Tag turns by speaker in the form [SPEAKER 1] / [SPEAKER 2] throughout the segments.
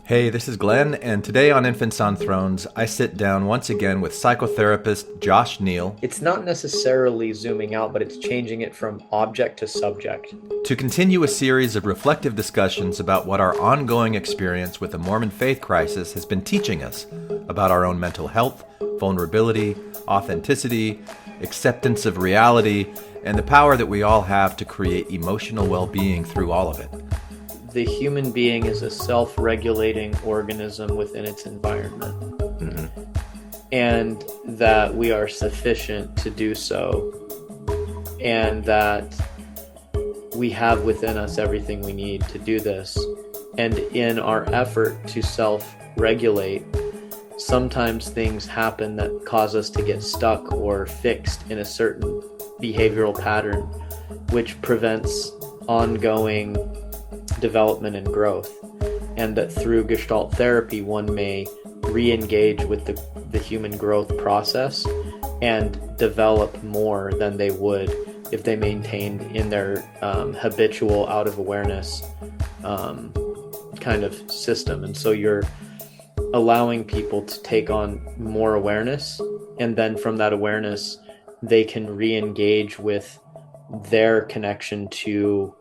[SPEAKER 1] Hey, this is Glenn, and today on Infants on Thrones, I sit down once again with psychotherapist Josh Neal
[SPEAKER 2] It's not necessarily zooming out, but it's changing it from object to subject.
[SPEAKER 1] to continue a series of reflective discussions about what our ongoing experience with the Mormon faith crisis has been teaching us about our own mental health, vulnerability, authenticity, acceptance of reality, and the power that we all have to create emotional well-being through all of it.
[SPEAKER 2] The human being is a self-regulating organism within its environment. And that we are sufficient to do so. And that we have within us everything we need to do this. And in our effort to self-regulate, sometimes things happen that cause us to get stuck or fixed in a certain behavioral pattern, which prevents ongoing development and growth. And that through Gestalt therapy, one may re-engage with the human growth process and develop more than they would if they maintained in their habitual out of awareness kind of system. And so you're allowing people to take on more awareness, and then from that awareness they can re-engage with their connection to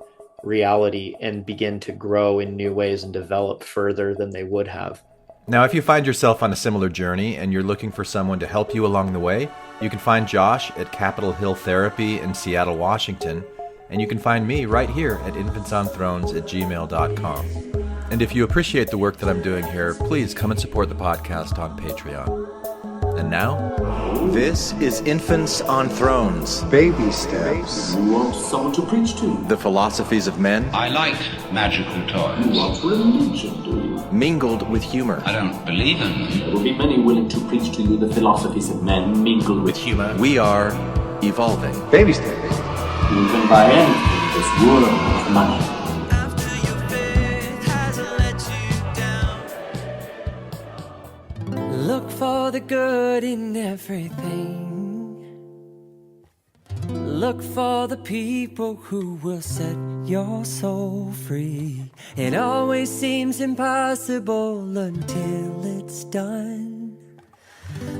[SPEAKER 2] reality and begin to grow in new ways and develop further than they would have.
[SPEAKER 1] Now, if you find yourself on a similar journey and you're looking for someone to help you along the way, you can find Josh at Capitol Hill Therapy in Seattle, Washington, and you can find me right here at infantsonthrones@gmail.com. And if you appreciate the work that I'm doing here, please come and support the podcast on Patreon. And now, this is Infants on Thrones,
[SPEAKER 3] Baby steps.
[SPEAKER 4] You want someone to preach to?
[SPEAKER 1] the philosophies of men,
[SPEAKER 5] I like magical
[SPEAKER 4] You
[SPEAKER 5] toys.
[SPEAKER 4] want religion, do you?
[SPEAKER 1] mingled with humor.
[SPEAKER 5] I don't believe in them.
[SPEAKER 4] There will be many willing to preach to you the philosophies of men mingled with humor.
[SPEAKER 1] We are evolving.
[SPEAKER 3] Baby steps.
[SPEAKER 4] You can buy anything in this world of money.
[SPEAKER 6] Look for the good in everything. Look for the people who will set your soul free. It always seems impossible until it's done.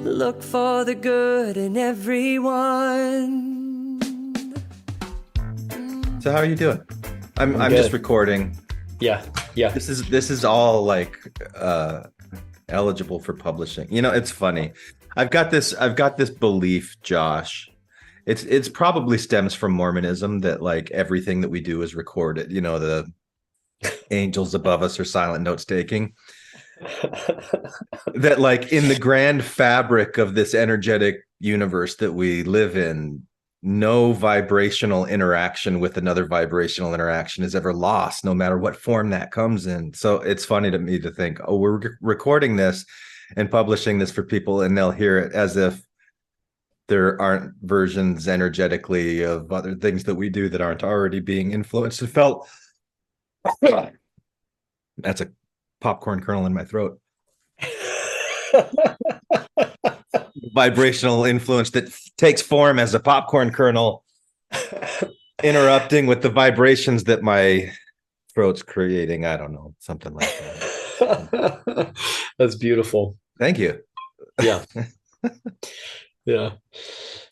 [SPEAKER 6] Look for the good in everyone.
[SPEAKER 1] So how are you doing? I'm
[SPEAKER 2] good.
[SPEAKER 1] just recording.
[SPEAKER 2] Yeah.
[SPEAKER 1] This is all like eligible for publishing. You know, it's funny. I've got this belief, Josh. It's probably stems from Mormonism that like everything that we do is recorded. You know, the angels above us are silent notes taking. That like in the grand fabric of this energetic universe that we live in, no vibrational interaction with another vibrational interaction is ever lost, no matter what form that comes in. So it's funny to me to think, oh, we're recording this and publishing this for people, and they'll hear it as if there aren't versions energetically of other things that we do that aren't already being influenced and felt. That's a popcorn kernel in my throat. Vibrational influence that takes form as a popcorn kernel, interrupting with the vibrations that my throat's creating. I don't know, something like that.
[SPEAKER 2] That's beautiful.
[SPEAKER 1] Thank you.
[SPEAKER 2] Yeah. Yeah.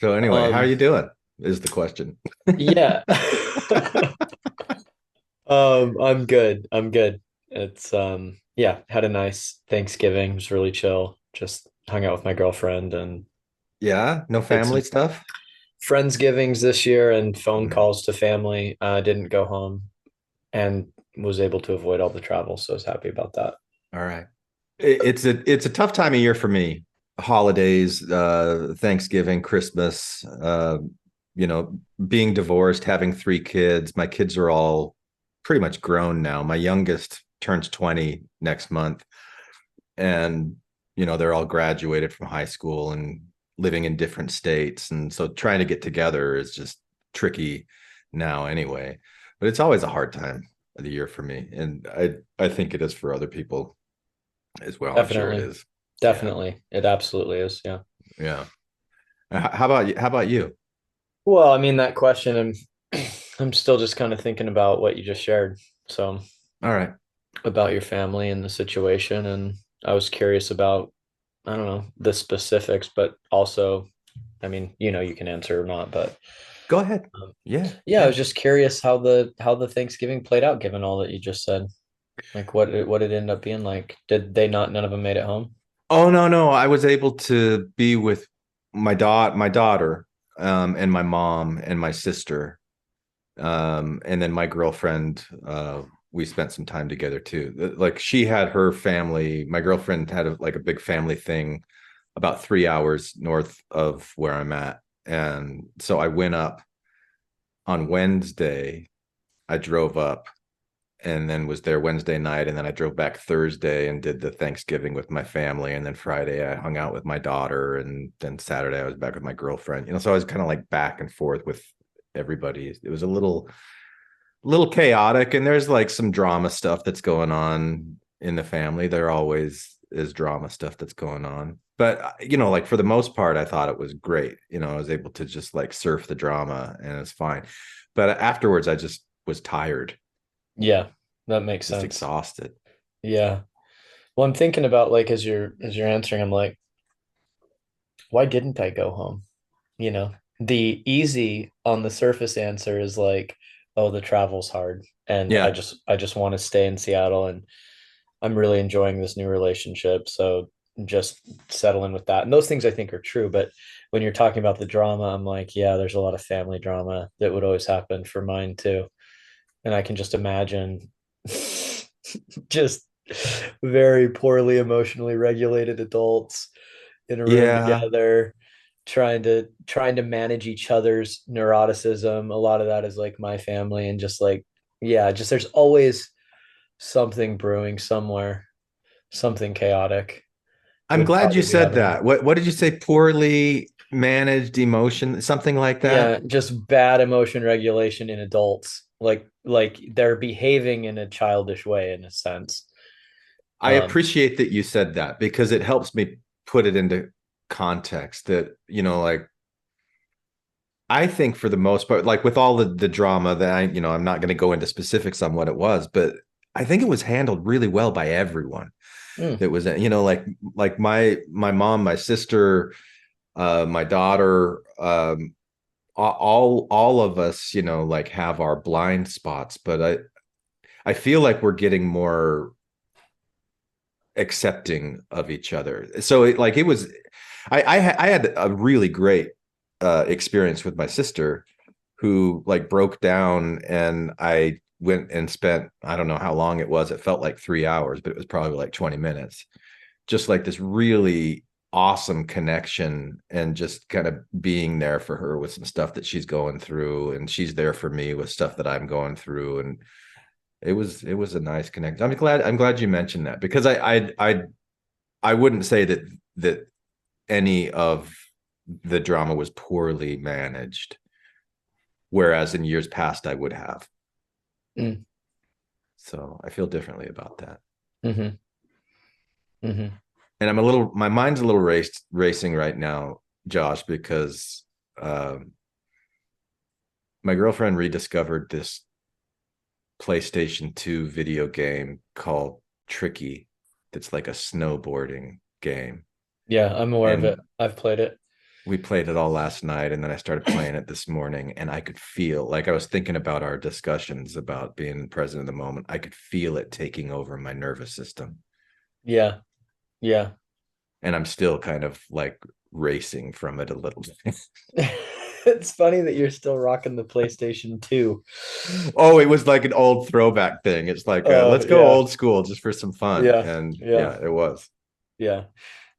[SPEAKER 1] So anyway, how are you doing is the question.
[SPEAKER 2] Yeah. I'm good. It's had a nice Thanksgiving. It was really chill. Just hung out with my girlfriend and
[SPEAKER 1] Yeah, no family stuff.
[SPEAKER 2] Friendsgivings this year and phone calls to family. Didn't go home and was able to avoid all the travel, so I was happy about that.
[SPEAKER 1] All right. It's a tough time of year for me. Holidays, Thanksgiving, Christmas, you know, being divorced, having 3 kids. My kids are all pretty much grown now. My youngest turns 20 next month. And, you know, they're all graduated from high school and living in different states. And so trying to get together is just tricky now anyway. But it's always a hard time of the year for me. And I think it is for other people as well.
[SPEAKER 2] Definitely.
[SPEAKER 1] I'm sure it is.
[SPEAKER 2] Definitely. It absolutely is. Yeah.
[SPEAKER 1] Yeah. How about you? How about you?
[SPEAKER 2] Well, I mean, that question, I'm still just kind of thinking about what you just shared. So
[SPEAKER 1] All right.
[SPEAKER 2] about your family and the situation, and I was curious about, I don't know, the specifics, but also, I mean, you can answer or not, but
[SPEAKER 1] Go ahead.
[SPEAKER 2] um,
[SPEAKER 1] Yeah,
[SPEAKER 2] yeah, I
[SPEAKER 1] yeah.
[SPEAKER 2] was just curious how the Thanksgiving played out, given all that you just said. Like, what it ended up being like? Did they not? None of them made it home?
[SPEAKER 1] Oh no, no. I was able to be with my daughter, and my mom and my sister. And then my girlfriend, we spent some time together too. Like she had her family, my girlfriend had like a big family thing about 3 hours north of where I'm at. And so I went up on Wednesday. I drove up and then was there Wednesday night. And then I drove back Thursday and did the Thanksgiving with my family. And then Friday I hung out with my daughter. And then Saturday I was back with my girlfriend. So I was kind of like back and forth with everybody. It was a little chaotic, and there's like some drama stuff that's going on in the family. There always is drama stuff that's going on, but like for the most part I thought it was great. I was able to just like surf the drama and it's fine, but afterwards I just was tired,
[SPEAKER 2] Yeah, that makes
[SPEAKER 1] just
[SPEAKER 2] sense.
[SPEAKER 1] exhausted.
[SPEAKER 2] Yeah. Well, I'm thinking about, like, as you're answering, I'm like, why didn't I go home? The easy on the surface answer is like, oh, the travel's hard, and I
[SPEAKER 1] Yeah,
[SPEAKER 2] just I just want to stay in Seattle, and I'm really enjoying this new relationship, so just settle in with that. And those things I think are true, but when you're talking about the drama, I'm like, yeah, there's a lot of family drama that would always happen for mine too. And I can just imagine just very poorly emotionally regulated adults in a room
[SPEAKER 1] yeah.
[SPEAKER 2] together, trying to manage each other's neuroticism. A lot of that is like my family, and just like, yeah, just there's always something brewing somewhere, something chaotic
[SPEAKER 1] I'm
[SPEAKER 2] would
[SPEAKER 1] glad you
[SPEAKER 2] probably be
[SPEAKER 1] said
[SPEAKER 2] happening.
[SPEAKER 1] that. What did you say? Poorly managed emotion, something like that.
[SPEAKER 2] Yeah, just bad emotion regulation in adults. Like they're behaving in a childish way in a sense.
[SPEAKER 1] I
[SPEAKER 2] Um,
[SPEAKER 1] appreciate that you said that because it helps me put it into context that, like I think for the most part, like with all the drama that I'm not going to go into specifics on what it was, but I think it was handled really well by everyone.
[SPEAKER 2] mm,
[SPEAKER 1] That was, like my mom, my sister, my daughter, all of us, like have our blind spots, but I feel like we're getting more accepting of each other. So it was, I had a really great experience with my sister who like broke down, and I went and spent, I don't know how long it was. It felt like 3 hours, but it was probably like 20 minutes. Just like this really awesome connection and just kind of being there for her with some stuff that she's going through. And she's there for me with stuff that I'm going through. And it was a nice connection. I'm glad you mentioned that because I wouldn't say that any of the drama was poorly managed, whereas in years past I would have.
[SPEAKER 2] mm,
[SPEAKER 1] So I feel differently about that.
[SPEAKER 2] mm-hmm, mm-hmm.
[SPEAKER 1] And my mind's a little racing right now, Josh, because um, my girlfriend rediscovered this PlayStation 2 video game called Tricky. That's like a snowboarding game.
[SPEAKER 2] Yeah, I'm aware of it.
[SPEAKER 1] And
[SPEAKER 2] I've played it.
[SPEAKER 1] we played it all last night, and then I started playing it this morning, and I could feel like I was thinking about our discussions about being present in the moment. I could feel it taking over my nervous system.
[SPEAKER 2] Yeah, yeah.
[SPEAKER 1] And I'm still kind of like racing from it a little bit.
[SPEAKER 2] It's funny that you're still rocking the PlayStation 2.
[SPEAKER 1] Oh, it was like an old throwback thing. It's like, let's go
[SPEAKER 2] Yeah,
[SPEAKER 1] old school just for some fun.
[SPEAKER 2] yeah,
[SPEAKER 1] And
[SPEAKER 2] yeah,
[SPEAKER 1] yeah, it was.
[SPEAKER 2] yeah.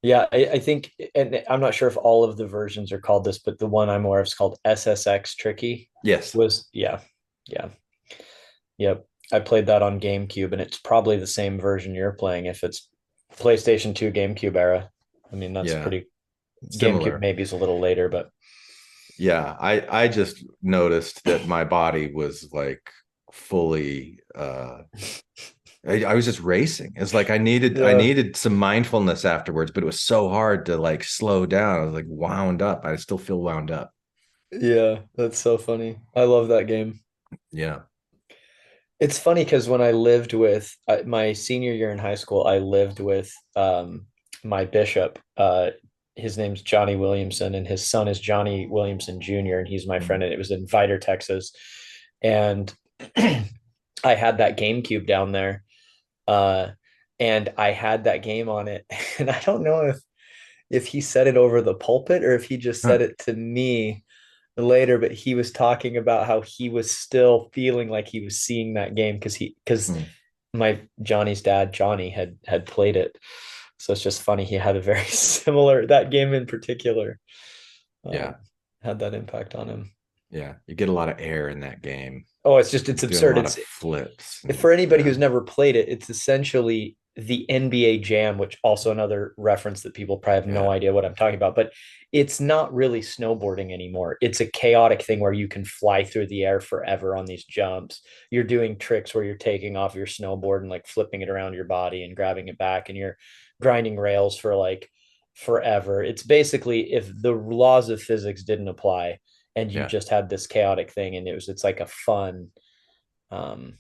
[SPEAKER 2] Yeah, I think, and I'm not sure if all of the versions are called this, but the one I'm aware of is called SSX Tricky.
[SPEAKER 1] Yes.
[SPEAKER 2] Yeah, yeah, yep. I played that on GameCube, and it's probably the same version you're playing if it's PlayStation 2 GameCube era. I mean, that's
[SPEAKER 1] Yeah.
[SPEAKER 2] pretty. GameCube
[SPEAKER 1] Similar.
[SPEAKER 2] maybe is a little later, but
[SPEAKER 1] Yeah. I just noticed that my body was like fully I was just racing. It's like I
[SPEAKER 2] yeah,
[SPEAKER 1] needed some mindfulness afterwards, but it was so hard to like slow down. I was like wound up. I still feel wound up.
[SPEAKER 2] yeah, that's so funny. I love that game.
[SPEAKER 1] Yeah.
[SPEAKER 2] It's funny because when I lived with my senior year in high school, I lived with my bishop. His name's Johnny Williamson, and his son is Johnny Williamson Jr., and he's my friend.
[SPEAKER 1] Mm.
[SPEAKER 2] And it was in Vidor, Texas. And I had that GameCube down there, uh, and I had that game on it. And I don't know if he said it over the pulpit or if he just said
[SPEAKER 1] Huh.
[SPEAKER 2] it to me later, but he was talking about how he was still feeling like he was seeing that game because
[SPEAKER 1] Mm.
[SPEAKER 2] my Johnny's dad Johnny had played it. So it's just funny he had a very similar that game in particular
[SPEAKER 1] Yeah.
[SPEAKER 2] um, had that impact on him.
[SPEAKER 1] Yeah. You get a lot of air in that game.
[SPEAKER 2] Oh, it's
[SPEAKER 1] You're doing a
[SPEAKER 2] absurd.
[SPEAKER 1] lot of
[SPEAKER 2] It's
[SPEAKER 1] flips
[SPEAKER 2] for
[SPEAKER 1] and
[SPEAKER 2] anybody who's never played it, it's essentially the NBA Jam, which also another reference that people probably have no
[SPEAKER 1] yeah.
[SPEAKER 2] idea what I'm talking about, but it's not really snowboarding anymore. It's a chaotic thing where you can fly through the air forever on these jumps. You're doing tricks where you're taking off your snowboard and like flipping it around your body and grabbing it back, and you're grinding rails for like forever. It's basically if the laws of physics didn't apply and you
[SPEAKER 1] Yeah.
[SPEAKER 2] just had this chaotic thing, and it's like a fun um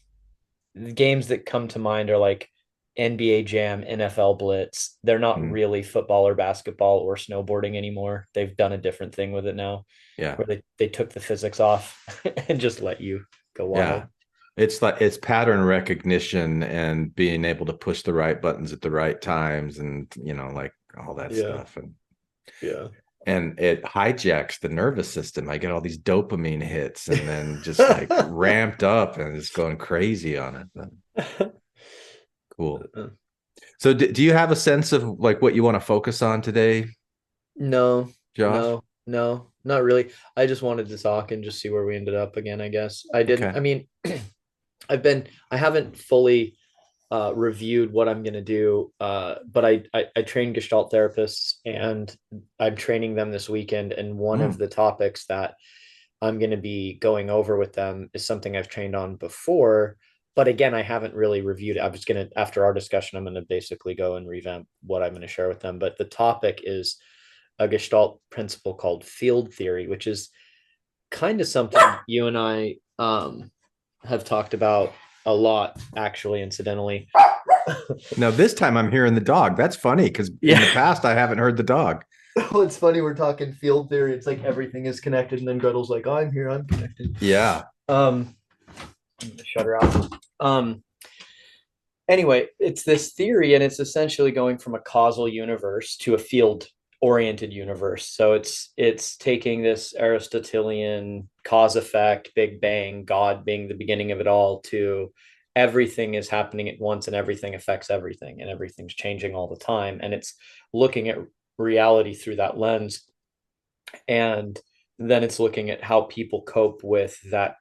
[SPEAKER 2] the games that come to mind are like NBA Jam, NFL Blitz. They're not
[SPEAKER 1] Mm.
[SPEAKER 2] really football or basketball or snowboarding anymore. They've done a different thing with it now,
[SPEAKER 1] Yeah.
[SPEAKER 2] where they took the physics off and just let you go
[SPEAKER 1] Yeah.
[SPEAKER 2] wild.
[SPEAKER 1] It's like it's pattern recognition and being able to push the right buttons at the right times and like all that
[SPEAKER 2] Yeah,
[SPEAKER 1] stuff.
[SPEAKER 2] yeah.
[SPEAKER 1] And it hijacks the nervous system. I get all these dopamine hits and then just like ramped up and just going crazy on it. But cool. So do you have a sense of like what you want to focus on today,
[SPEAKER 2] No,
[SPEAKER 1] Josh?
[SPEAKER 2] no, not really. I just wanted to talk and just see where we ended up again, I guess. I didn't,
[SPEAKER 1] Okay.
[SPEAKER 2] I mean, I haven't fully reviewed what I'm going to do. But I train Gestalt therapists, and I'm training them this weekend. And one of
[SPEAKER 1] Mm,
[SPEAKER 2] the topics that I'm going to be going over with them is something I've trained on before. But again, I haven't really reviewed it. I'm just going to, after our discussion, I'm going to basically go and revamp what I'm going to share with them. But the topic is a Gestalt principle called field theory, which is kind of something you and I have talked about a lot, actually, incidentally.
[SPEAKER 1] Now this time I'm hearing the dog. That's funny because in the
[SPEAKER 2] Yeah.
[SPEAKER 1] past I haven't heard the dog.
[SPEAKER 2] Well, it's funny we're talking field theory. It's like everything is connected, and then Gretel's like, "Oh, I'm here, I'm connected."
[SPEAKER 1] Yeah.
[SPEAKER 2] Um, shut her out. Um, anyway, it's this theory, and it's essentially going from a causal universe to a field oriented universe. So it's taking this Aristotelian cause effect, Big Bang, God being the beginning of it all, to everything is happening at once and everything affects everything and everything's changing all the time. And it's looking at reality through that lens. And then it's looking at how people cope with that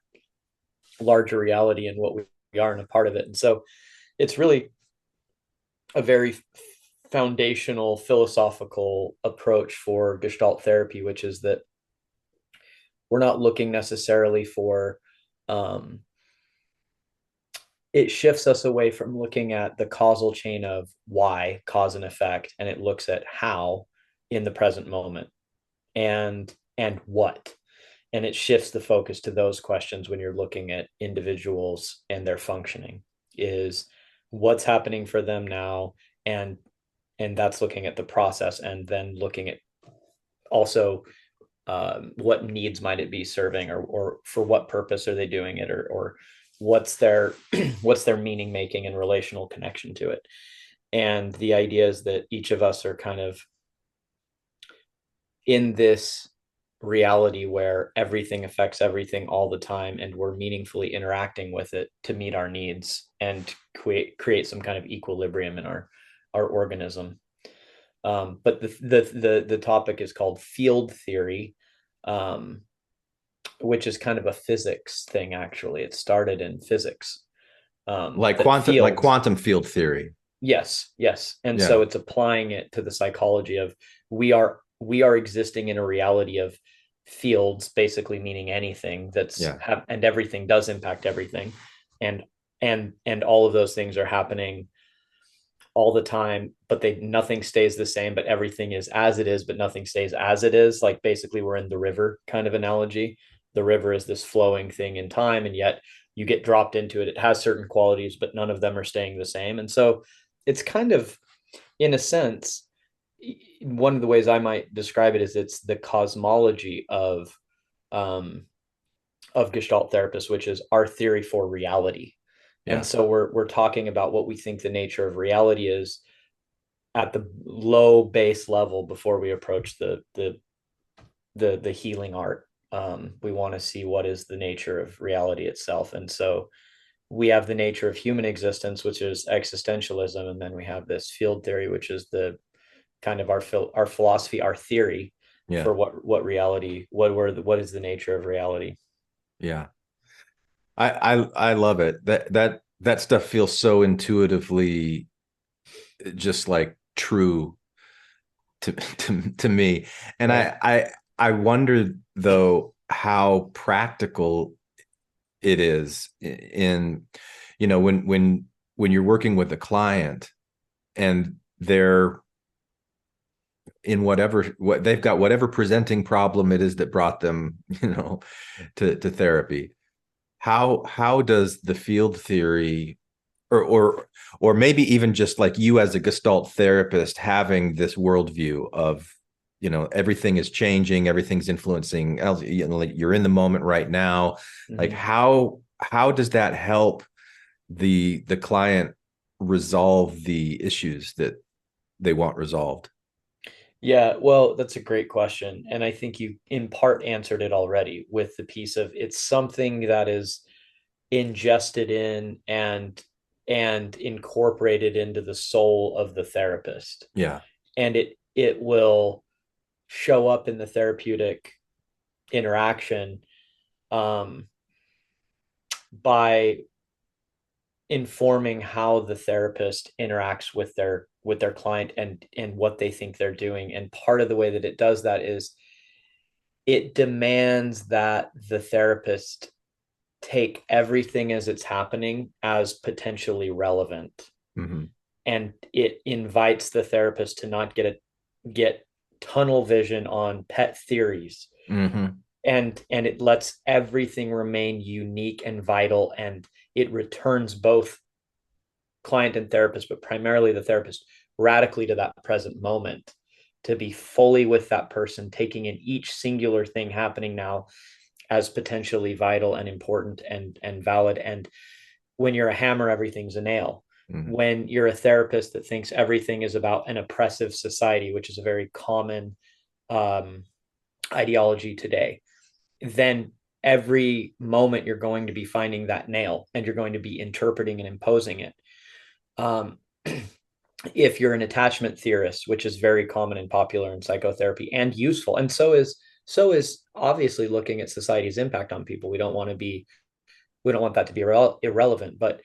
[SPEAKER 2] larger reality and what we are and a part of it. And so it's really a very foundational philosophical approach for Gestalt therapy, which is that we're not looking necessarily for um, it shifts us away from looking at the causal chain of why, cause and effect, and it looks at how in the present moment and what. And it shifts the focus to those questions when you're looking at individuals and their functioning is what's happening for them now, and that's looking at the process, and then looking at also what needs might it be serving, or for what purpose are they doing it, or what's their what's their meaning making and relational connection to it. And the idea is that each of us are kind of in this reality where everything affects everything all the time, and we're meaningfully interacting with it to meet our needs and create some kind of equilibrium in our organism. But the topic is called field theory, um, which is kind of a physics thing. Actually, it started in physics. That
[SPEAKER 1] Like
[SPEAKER 2] fields,
[SPEAKER 1] quantum field theory.
[SPEAKER 2] yes, yes, and so
[SPEAKER 1] Yeah.
[SPEAKER 2] it's applying it to the psychology of we are existing in a reality of fields, basically meaning anything
[SPEAKER 1] Yeah.
[SPEAKER 2] and everything does impact everything, and and all of those things are happening all the time, but nothing stays the same, but everything is as it is, but nothing stays as it is. Like basically we're in the river kind of analogy. the river is this flowing thing in time, and yet you get dropped into it. It has certain qualities, but none of them are staying the same. And so it's kind of, in a sense, one of the ways I might describe it is it's the cosmology um, of Gestalt therapists, which is our theory for reality. And
[SPEAKER 1] Yeah.
[SPEAKER 2] so we're talking about what we think the nature of reality is at the low base level before we approach the healing art. We want to see what is the nature of reality itself. And so we have the nature of human existence, which is existentialism, and then we have this field theory, which is the kind of our philosophy, our theory
[SPEAKER 1] Yeah.
[SPEAKER 2] for what reality, what is the nature of reality.
[SPEAKER 1] Yeah. I love it. That stuff feels so intuitively just like true to me. And
[SPEAKER 2] Right.
[SPEAKER 1] I wonder though how practical it is in, when you're working with a client and they're in what they've got, whatever presenting problem it is that brought them, to therapy. How does the field theory, or maybe even just like you as a Gestalt therapist having this worldview of, everything is changing, everything's influencing, like you're in the moment right now. Like
[SPEAKER 2] Mm-hmm.
[SPEAKER 1] how does that help the client resolve the issues that they want resolved?
[SPEAKER 2] Yeah, well, that's a great question. And I think you in part answered it already with the piece of it's something that is ingested in and incorporated into the soul of the therapist.
[SPEAKER 1] Yeah.
[SPEAKER 2] And it will show up in the therapeutic interaction um, by informing how the therapist interacts with their client and what they think they're doing. And part of the way that it does that is it demands that the therapist take everything as it's happening as potentially relevant.
[SPEAKER 1] Mm-hmm.
[SPEAKER 2] And it invites the therapist to not get tunnel vision on pet theories.
[SPEAKER 1] Mm-hmm.
[SPEAKER 2] And it lets everything remain unique and vital, and it returns both client and therapist, but primarily the therapist, radically to that present moment, to be fully with that person, taking in each singular thing happening now as potentially vital and important and valid. And when you're a hammer, everything's a nail.
[SPEAKER 1] Mm-hmm.
[SPEAKER 2] When you're a therapist that thinks everything is about an oppressive society, which is a very common um, ideology today, then every moment you're going to be finding that nail and you're going to be interpreting and imposing it. Um, if you're an attachment theorist, which is very common and popular in psychotherapy and useful, and so is obviously looking at society's impact on people. We don't want that to be irrelevant. But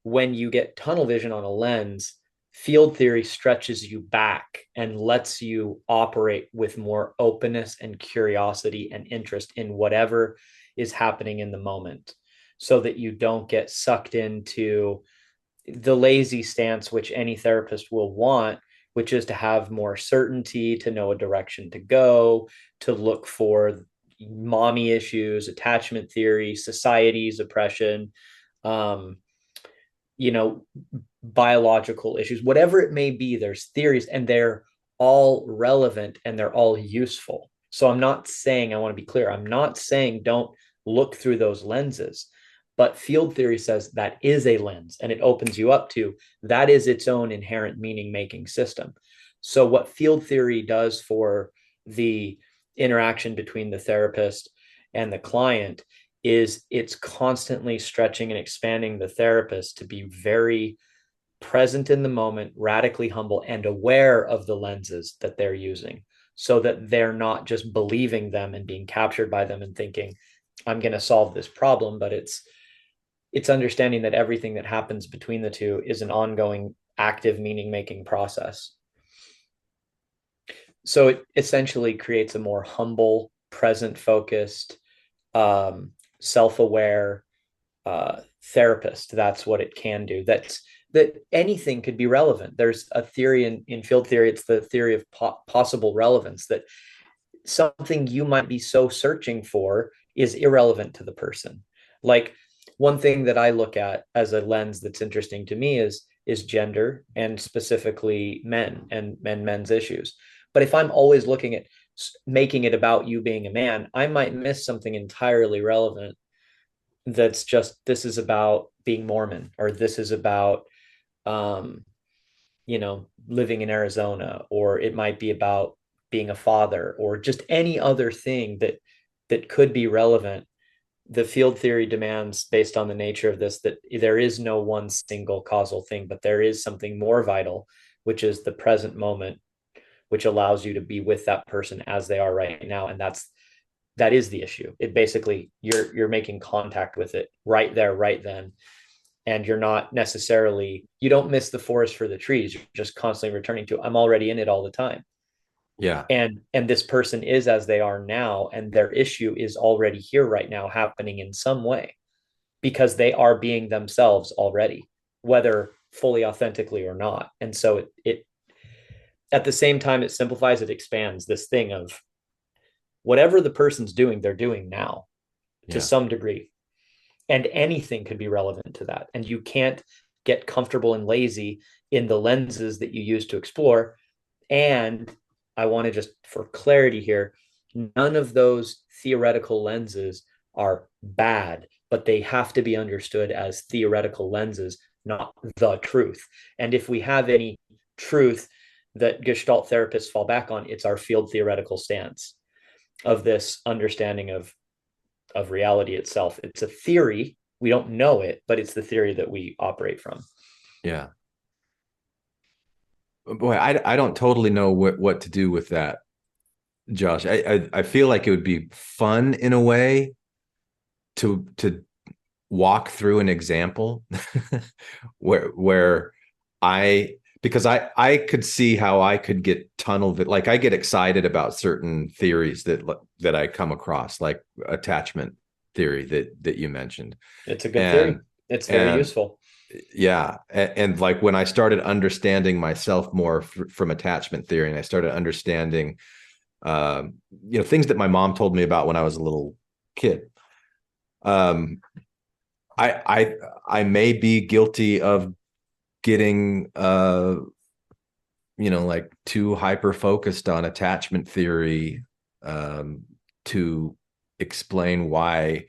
[SPEAKER 2] when you get tunnel vision on a lens, field theory stretches you back and lets you operate with more openness and curiosity and interest in whatever is happening in the moment, so that you don't get sucked into the lazy stance, which any therapist will want, which is to have more certainty, to know a direction to go, to look for mommy issues, attachment theory, society's oppression, um, you know, biological issues, whatever it may be. There's theories and they're all relevant and they're all useful. So I'm not saying, I want to be clear, I'm not saying don't look through those lenses. But field theory says that is a lens and it opens you up to that is its own inherent meaning making system. So, what field theory does for the interaction between the therapist and the client is it's constantly stretching and expanding the therapist to be very present in the moment, radically humble, and aware of the lenses that they're using, so that they're not just believing them and being captured by them and thinking, I'm going to solve this problem, but it's understanding that everything that happens between the two is an ongoing active meaning making process. So it essentially creates a more humble, present focused, self-aware therapist. That's what it can do. That anything could be relevant. There's a theory in field theory, it's the theory of possible relevance, that something you might be so searching for is irrelevant to the person. Like, one thing that I look at as a lens that's interesting to me is gender, and specifically men and men's issues. But if I'm always looking at making it about you being a man, I might miss something entirely relevant. That's just, this is about being Mormon, or this is about um living in Arizona, or it might be about being a father, or just any other thing that could be relevant. The field theory demands, based on the nature of this, that there is no one single causal thing, but there is something more vital, which is the present moment, which allows you to be with that person as they are right now. And that is the issue. It basically, you're making contact with it right there, right then. And you're not necessarily, you don't miss the forest for the trees. You're just constantly returning to, I'm already in it all the time.
[SPEAKER 1] Yeah.
[SPEAKER 2] And this person is as they are now, and their issue is already here right now, happening in some way, because they are being themselves already, whether fully authentically or not. And so it at the same time, it simplifies, it expands this thing of whatever the person's doing, they're doing now to some degree. And anything could be relevant to that. And you can't get comfortable and lazy in the lenses that you use to explore. And I want to just, for clarity here, none of those theoretical lenses are bad, but they have to be understood as theoretical lenses, not the truth. And if we have any truth that Gestalt therapists fall back on, it's our field theoretical stance of this understanding of reality itself. It's a theory. We don't know it, but it's the theory that we operate from.
[SPEAKER 1] Yeah. Boy, I don't totally know what to do with that, Josh. I feel like it would be fun in a way to walk through an example where because I could see how I could get tunnel, like I get excited about certain theories that I come across, like attachment theory that you mentioned.
[SPEAKER 2] It's a good theory. It's very useful.
[SPEAKER 1] Yeah. And like when I started understanding myself more from attachment theory, and I started understanding, things that my mom told me about when I was a little kid. I may be guilty of getting, like too hyper focused on attachment theory, to explain why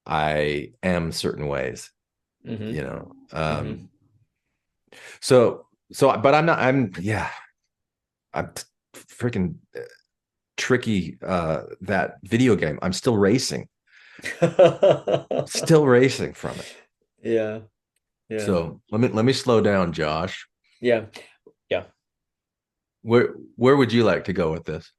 [SPEAKER 1] I am certain ways.
[SPEAKER 2] Mm-hmm.
[SPEAKER 1] But I'm freaking tricky, that video game. I'm still racing from it.
[SPEAKER 2] Yeah.
[SPEAKER 1] So let me slow down, Josh.
[SPEAKER 2] Yeah.
[SPEAKER 1] Where would you like to go with this?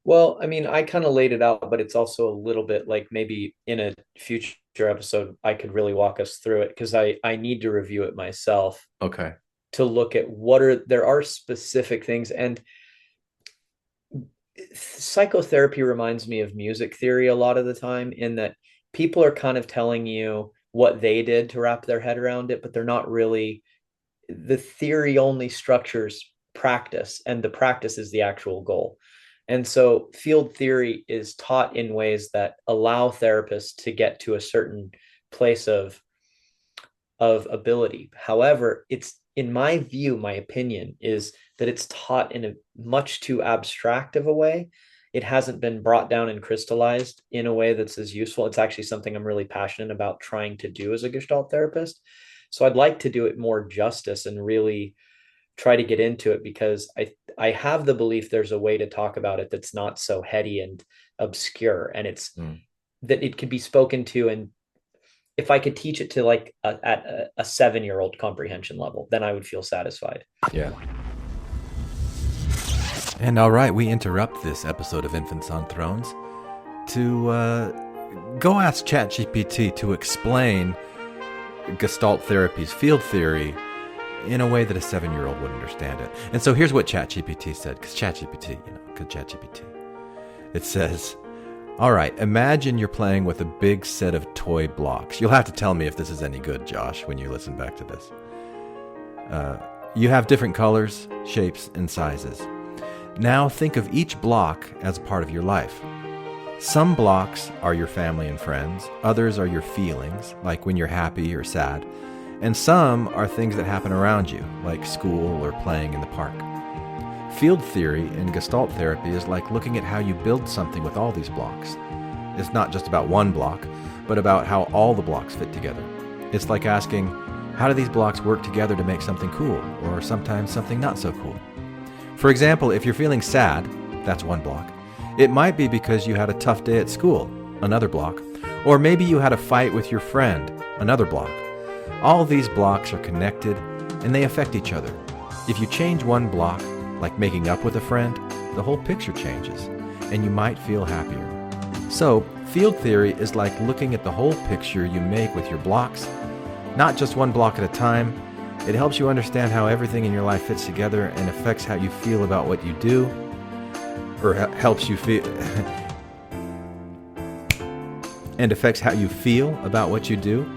[SPEAKER 2] Well, I mean, I kind of laid it out, but it's also a little bit like, maybe in a future episode, I could really walk us through it, because I need to review it myself.
[SPEAKER 1] Okay.
[SPEAKER 2] To look at there are specific things. And psychotherapy reminds me of music theory a lot of the time, in that people are kind of telling you what they did to wrap their head around it, but they're not really, the theory only structures practice, and the practice is the actual goal. And so field theory is taught in ways that allow therapists to get to a certain place of ability. However, it's, in my view, my opinion is that it's taught in a much too abstract of a way. It hasn't been brought down and crystallized in a way that's as useful. It's actually something I'm really passionate about trying to do as a Gestalt therapist. So I'd like to do it more justice and really try to get into it, because I have the belief there's a way to talk about it that's not so heady and obscure, and it's that it could be spoken to. And if I could teach it to like at a 7-year-old comprehension level, then I would feel satisfied.
[SPEAKER 1] Yeah. And all right, we interrupt this episode of Infants on Thrones to go ask ChatGPT to explain Gestalt therapy's field theory in a way that a 7-year-old would understand it. And so here's what ChatGPT said, because ChatGPT. It says, all right, imagine you're playing with a big set of toy blocks. You'll have to tell me if this is any good, Josh, when you listen back to this. You have different colors, shapes, and sizes. Now think of each block as a part of your life.
[SPEAKER 3] Some blocks are your family and friends, others are your feelings, like when you're happy or sad, and some are things that happen around you, like school or playing in the park. Field theory in Gestalt therapy is like looking at how you build something with all these blocks. It's not just about one block, but about how all the blocks fit together. It's like asking, how do these blocks work together to make something cool, or sometimes something not so cool? For example, if you're feeling sad, that's one block. It might be because you had a tough day at school, another block, or maybe you had a fight with your friend, another block. All these blocks are connected and they affect each other. If you change one block, like making up with a friend, the whole picture changes and you might feel happier. So, field theory is like looking at the whole picture you make with your blocks, not just one block at a time. It helps you understand how everything in your life fits together and affects how you feel about what you do, or helps you feel and affects how you feel about what you do.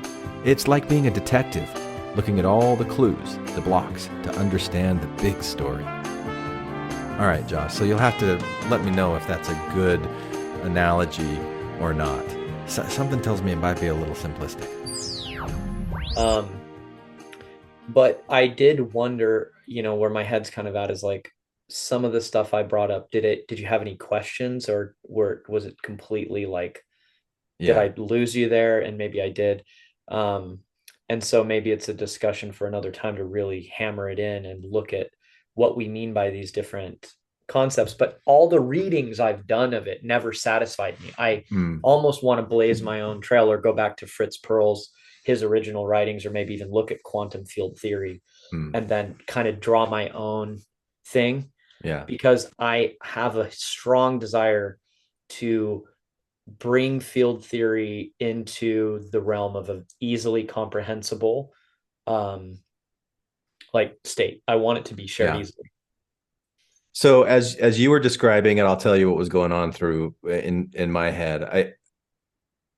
[SPEAKER 3] It's like being a detective, looking at all the clues, the blocks, to understand the big story. All right, Josh, so you'll have to let me know if that's a good analogy or not. Something tells me it might be a little simplistic.
[SPEAKER 2] But I did wonder, where my head's kind of at is like, some of the stuff I brought up, did you have any questions, or was it completely like, did I lose you there? And maybe I did. And so maybe it's a discussion for another time to really hammer it in and look at what we mean by these different concepts. But all the readings I've done of it never satisfied me. I almost want to blaze my own trail, or go back to Fritz Perls, his original writings, or maybe even look at quantum field theory and then kind of draw my own thing.
[SPEAKER 1] Yeah.
[SPEAKER 2] Because I have a strong desire to bring field theory into the realm of an easily comprehensible like state. I want it to be shared easily.
[SPEAKER 1] So as you were describing it, I'll tell you what was going on through in my head.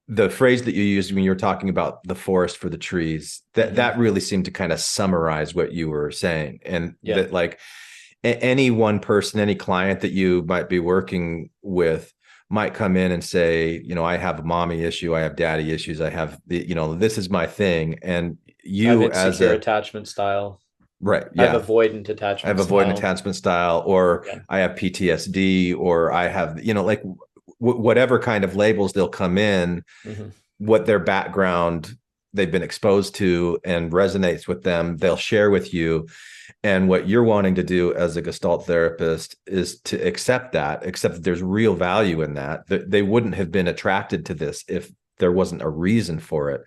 [SPEAKER 1] The phrase that you used when you were talking about the forest for the trees, that really seemed to kind of summarize what you were saying. And that, like, any one person, any client that you might be working with might come in and say, I have a mommy issue, I have daddy issues, I have this is my thing. And you, as
[SPEAKER 2] insecure attachment style,
[SPEAKER 1] right?
[SPEAKER 2] I have avoidant attachment.
[SPEAKER 1] I have avoidant attachment style, or I have PTSD, or I have, like whatever kind of labels they'll come in, what their background they've been exposed to and resonates with them, they'll share with you. And what you're wanting to do as a Gestalt therapist is to accept that there's real value in that. They wouldn't have been attracted to this if there wasn't a reason for it.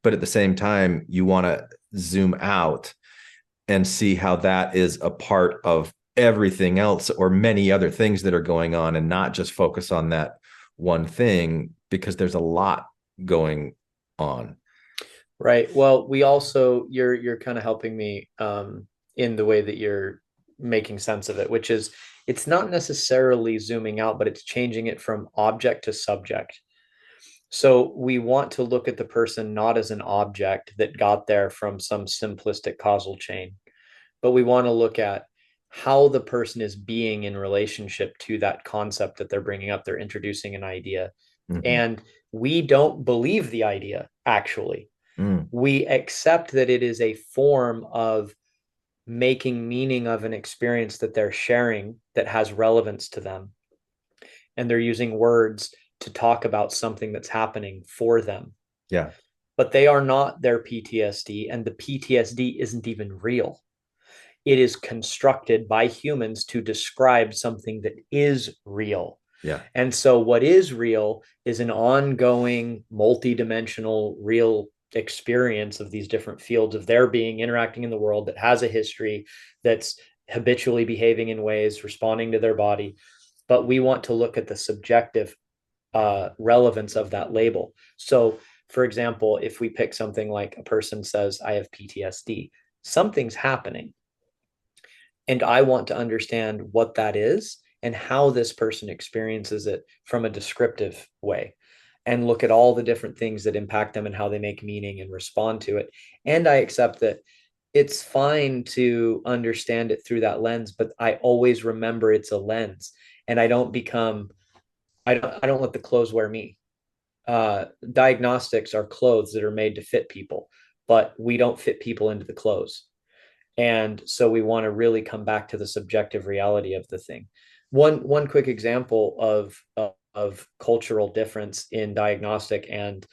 [SPEAKER 1] But at the same time, you want to zoom out and see how that is a part of everything else, or many other things that are going on, and not just focus on that one thing, because there's a lot going on.
[SPEAKER 2] Right. Well, we also, you're kind of helping me in the way that you're making sense of it, which is, it's not necessarily zooming out, but it's changing it from object to subject. So we want to look at the person not as an object that got there from some simplistic causal chain, but we want to look at how the person is being in relationship to that concept that they're bringing up. They're introducing an idea, and we don't believe the idea, actually. We accept that it is a form of making meaning of an experience that they're sharing that has relevance to them. And they're using words to talk about something that's happening for them.
[SPEAKER 1] Yeah.
[SPEAKER 2] But they are not their PTSD, and the PTSD isn't even real. It is constructed by humans to describe something that is real.
[SPEAKER 1] Yeah.
[SPEAKER 2] And so what is real is an ongoing, multidimensional, real experience of these different fields of their being, interacting in the world, that has a history, that's habitually behaving in ways, responding to their body. But we want to look at the subjective relevance of that label. So, for example, if we pick something like a person says, I have PTSD, something's happening. And I want to understand what that is and how this person experiences it from a descriptive way, and look at all the different things that impact them and how they make meaning and respond to it. And I accept that it's fine to understand it through that lens, but I always remember it's a lens, and I don't become I don't let the clothes wear me. Diagnostics are clothes that are made to fit people, but we don't fit people into the clothes. And so we want to really come back to the subjective reality of the thing. One quick example of cultural difference in diagnostic and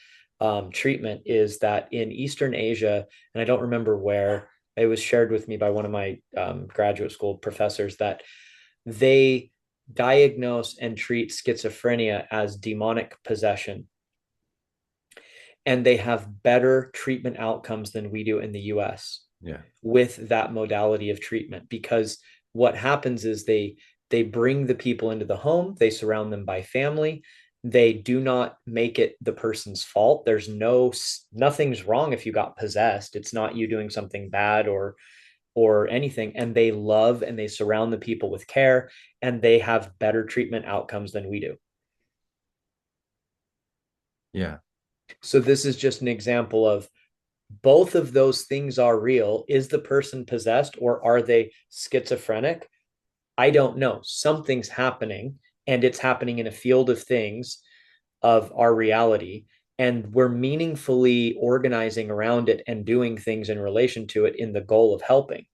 [SPEAKER 2] treatment is that in Eastern Asia, and I don't remember where, it was shared with me by one of my graduate school professors that they diagnose and treat schizophrenia as demonic possession, and they have better treatment outcomes than we do in the US
[SPEAKER 1] Yeah.
[SPEAKER 2] with that modality of treatment, because what happens is they bring the people into the home, they surround them by family, they do not make it the person's fault. There's nothing's wrong if you got possessed. It's not you doing something bad or anything, and they love and they surround the people with care, and they have better treatment outcomes than we do.
[SPEAKER 1] Yeah.
[SPEAKER 2] So this is just an example of both of those things are real. Is the person possessed or are they schizophrenic? I don't know. Something's happening, and it's happening in a field of things of our reality. And we're meaningfully organizing around it and doing things in relation to it in the goal of helping.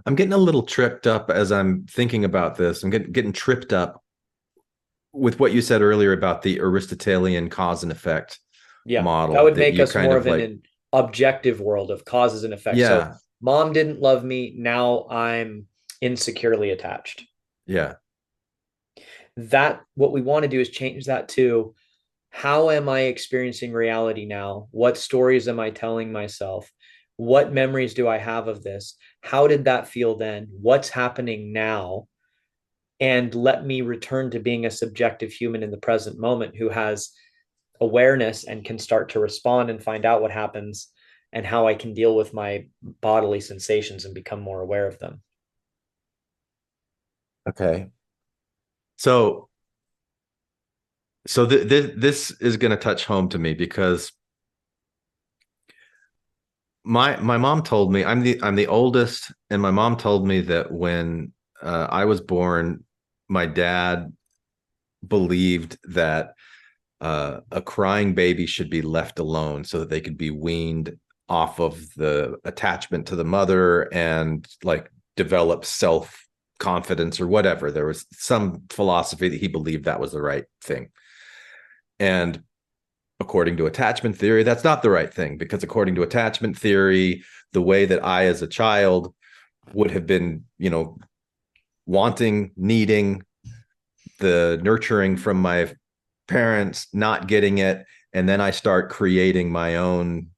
[SPEAKER 1] I'm getting a little tripped up as I'm thinking about this. I'm getting tripped up with what you said earlier about the Aristotelian cause and effect
[SPEAKER 2] Yeah, that
[SPEAKER 1] model
[SPEAKER 2] would
[SPEAKER 1] that
[SPEAKER 2] make
[SPEAKER 1] you
[SPEAKER 2] us
[SPEAKER 1] kind
[SPEAKER 2] more
[SPEAKER 1] of
[SPEAKER 2] of
[SPEAKER 1] like,
[SPEAKER 2] an objective world of causes and effects. So
[SPEAKER 1] yeah,
[SPEAKER 2] mom didn't love me. Now I'm insecurely attached.
[SPEAKER 1] yeah.
[SPEAKER 2] That what we want to do is change that to how am I experiencing reality now? What stories am I telling myself? What memories do I have of this? How did that feel then? What's happening now? And let me return to being a subjective human in the present moment who has awareness and can start to respond and find out what happens and how I can deal with my bodily sensations and become more aware of them.
[SPEAKER 1] Okay. So this is going to touch home to me because my mom told me I'm the oldest, and my mom told me that when I was born, my dad believed that a crying baby should be left alone so that they could be weaned off of the attachment to the mother and like develop self confidence or whatever. There was some philosophy that he believed that was the right thing. And according to attachment theory, that's not the right thing, because according to attachment theory, the way that I, as a child, would have been, wanting, needing the nurturing from my parents, not getting it. And then I start creating my own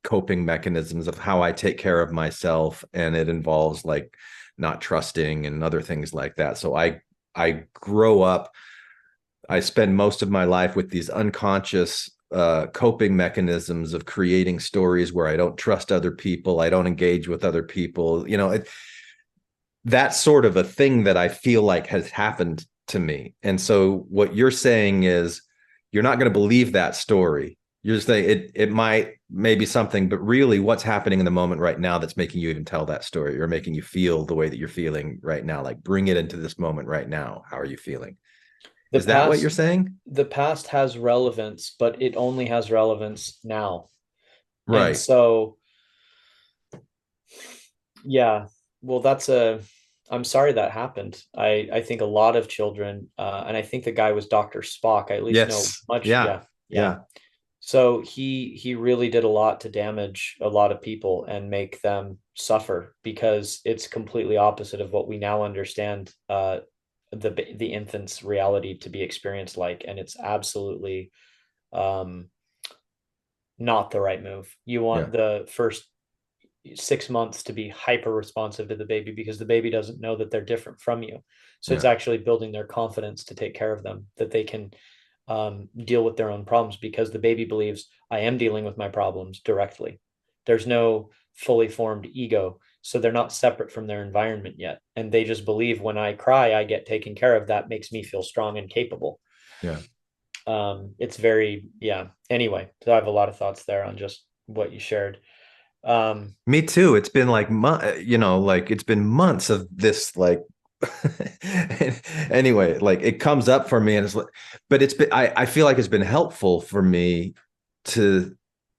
[SPEAKER 1] coping mechanisms of how I take care of myself. And it involves like not trusting and other things like that. So I grow up, I spend most of my life with these unconscious coping mechanisms of creating stories where I don't trust other people, I don't engage with other people. That's sort of a thing that I feel like has happened to me. And so what you're saying is you're not going to believe that story. You're just saying it might maybe something, but really what's happening in the moment right now that's making you even tell that story or making you feel the way that you're feeling right now. Like bring it into this moment right now. How are you feeling?
[SPEAKER 2] The
[SPEAKER 1] Is that what you're
[SPEAKER 2] past
[SPEAKER 1] saying?
[SPEAKER 2] the past has relevance, but it only has relevance now. And
[SPEAKER 1] Right.
[SPEAKER 2] so, yeah, well, I'm sorry that happened. I think a lot of children, and I think the guy was Dr. Spock. I at least know
[SPEAKER 1] Yes.
[SPEAKER 2] much.
[SPEAKER 1] Yeah.
[SPEAKER 2] Yeah, yeah.
[SPEAKER 1] Yeah.
[SPEAKER 2] So he really did a lot to damage a lot of people and make them suffer, because it's completely opposite of what we now understand the infant's reality to be experienced like, and it's absolutely um not the right move. You
[SPEAKER 1] Yeah.
[SPEAKER 2] want the first 6 months to be hyper responsive to the baby, because the baby doesn't know that they're different from you. So it's
[SPEAKER 1] Yeah.
[SPEAKER 2] actually building their confidence to take care of them, that they can deal with their own problems, because the baby believes I am dealing with my problems directly. There's no fully formed ego. So they're not separate from their environment yet. And they just believe when I cry, I get taken care of. That makes me feel strong and capable.
[SPEAKER 1] Yeah.
[SPEAKER 2] It's very, yeah. Anyway, so I have a lot of thoughts there on just what you shared. Um,
[SPEAKER 1] Me too. It's been like, like it's been months of this like Anyway, like it comes up for me and it's like, but it's been, I feel like it's been helpful for me to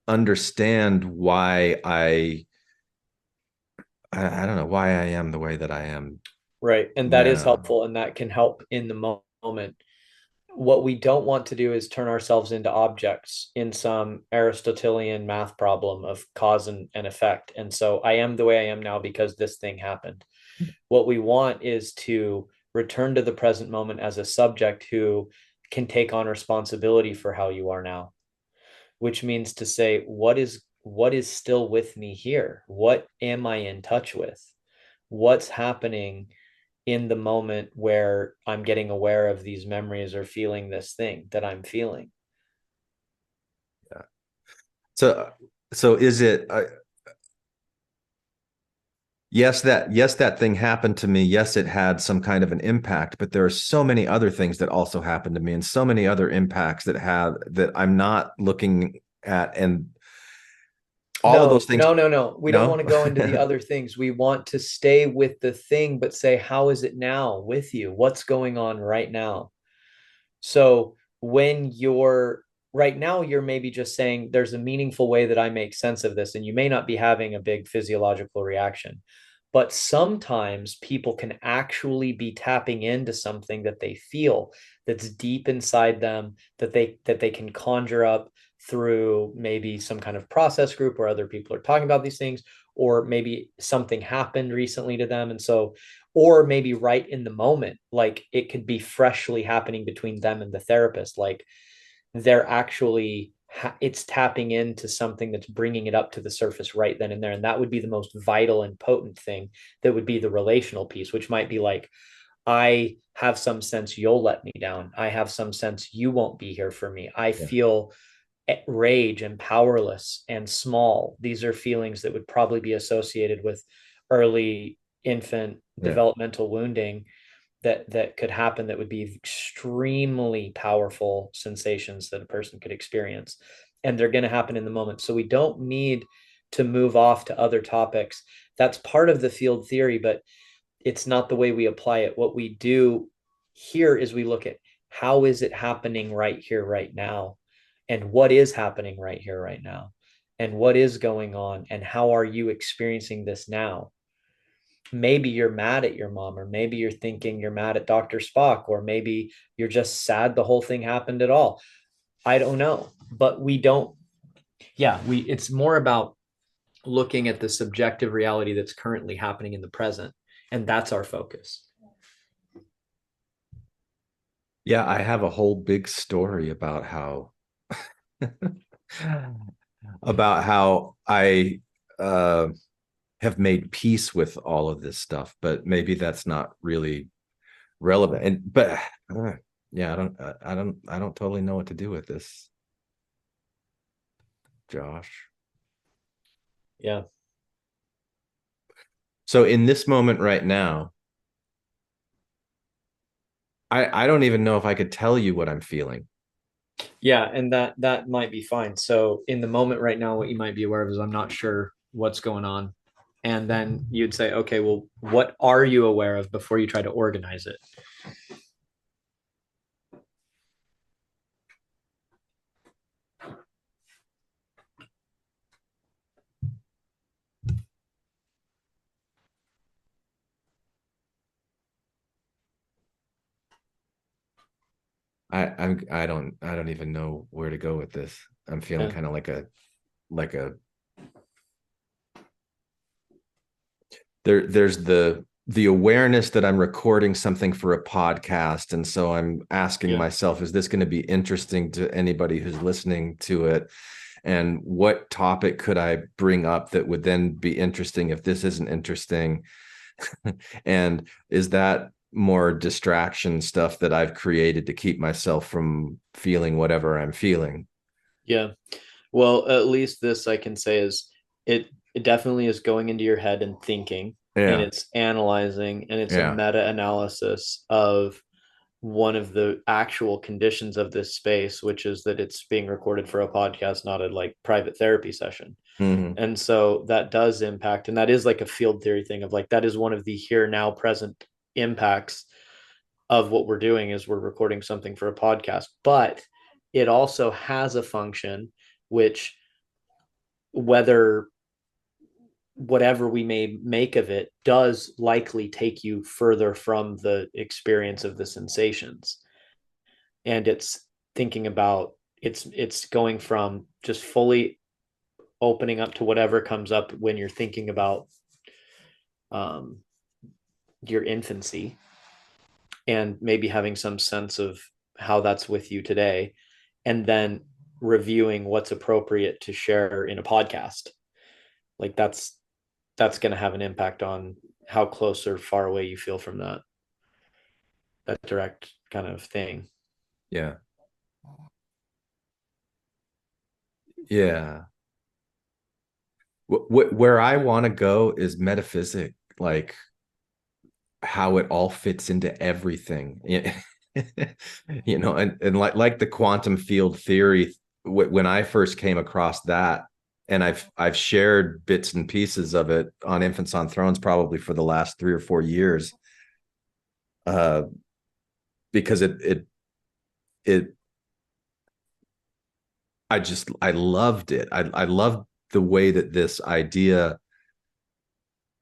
[SPEAKER 1] understand why I don't know why I am the way that I am
[SPEAKER 2] Right. And that is
[SPEAKER 1] now.
[SPEAKER 2] helpful and that can help in the moment. What we don't want to do is turn ourselves into objects in some Aristotelian math problem of cause and effect. And so I am the way I am now because this thing happened. What we want is to return to the present moment as a subject who can take on responsibility for how you are now, which means to say, what is still with me here? What am I in touch with? What's happening in the moment where I'm getting aware of these memories or feeling this thing that I'm feeling?
[SPEAKER 1] Yeah. So is it yes, that thing happened to me. Yes, it had some kind of an impact, but there are so many other things that also happened to me and so many other impacts that I'm not looking at. And all of those
[SPEAKER 2] No,
[SPEAKER 1] things,
[SPEAKER 2] no, no, no. We don't want
[SPEAKER 1] no?
[SPEAKER 2] to go into the other things. We want to stay with the thing, but say, how is it now with you? What's going on right now? So when you're right now, you're maybe just saying there's a meaningful way that I make sense of this, and you may not be having a big physiological reaction. But sometimes people can actually be tapping into something that they feel that's deep inside them that they can conjure up through maybe some kind of process group where other people are talking about these things, or maybe something happened recently to them. And so or maybe right in the moment, like it could be freshly happening between them and the therapist, like they're actually it's tapping into something that's bringing it up to the surface right then and there, and that would be the most vital and potent thing. That would be the relational piece, which might be like, I have some sense you'll let me down, I have some sense you won't be here for me, I
[SPEAKER 1] Yeah.
[SPEAKER 2] feel rage and powerless and small. These are feelings that would probably be associated with early infant
[SPEAKER 1] Yeah.
[SPEAKER 2] developmental wounding that could happen, that would be extremely powerful sensations that a person could experience, and they're going to happen in the moment. So we don't need to move off to other topics. That's part of the field theory, but it's not the way we apply it. What we do here is we look at how is it happening right here, right now, and what is happening right here, right now, and what is going on, and how are you experiencing this now? Maybe you're mad at your mom, or maybe you're thinking you're mad at Dr. Spock, or maybe you're just sad the whole thing happened at all. I don't know, but we don't. Yeah, we. It's more about looking at the subjective reality that's currently happening in the present, and that's our focus.
[SPEAKER 1] Yeah, I have a whole big story about how I uh have made peace with all of this stuff, but maybe that's not really relevant. And but yeah, I don't totally know what to do with this, Josh.
[SPEAKER 2] Yeah.
[SPEAKER 1] So in this moment right now, I don't even know if I could tell you what I'm feeling.
[SPEAKER 2] Yeah, and that might be fine. So in the moment right now, what you might be aware of is, I'm not sure what's going on. And then you'd say, okay, well, what are you aware of before you try to organize it?
[SPEAKER 1] I don't even know where to go with this. I'm feeling
[SPEAKER 2] Yeah.
[SPEAKER 1] kind of like a there's the awareness that I'm recording something for a podcast, and so I'm asking
[SPEAKER 2] Yeah.
[SPEAKER 1] myself, is this going to be interesting to anybody who's listening to it? And what topic could I bring up that would then be interesting if this isn't interesting? And is that more distraction stuff that I've created to keep myself from feeling whatever I'm feeling?
[SPEAKER 2] Yeah. Well, at least this I can say is, it definitely is going into your head and thinking, and
[SPEAKER 1] Yeah.
[SPEAKER 2] it's analyzing, and it's a
[SPEAKER 1] Yeah.
[SPEAKER 2] meta analysis of one of the actual conditions of this space, which is that it's being recorded for a podcast, not a like private therapy session.
[SPEAKER 1] Hmm.
[SPEAKER 2] And so that does impact, and that is like a field theory thing of like, that is one of the here now present impacts of what we're doing is we're recording something for a podcast, but it also has a function which, whether whatever we may make of it, does likely take you further from the experience of the sensations. And it's thinking about, it's going from just fully opening up to whatever comes up when you're thinking about your infancy, and maybe having some sense of how that's with you today, and then reviewing what's appropriate to share in a podcast. Like that's going to have an impact on how close or far away you feel from that direct kind of thing.
[SPEAKER 1] Yeah. Yeah. Where I want to go is metaphysic, like how it all fits into everything. You know, and like the quantum field theory, when I first came across that, and I've shared bits and pieces of it on Infants on Thrones probably for the last 3 or 4 years, because I loved it. I loved the way that this idea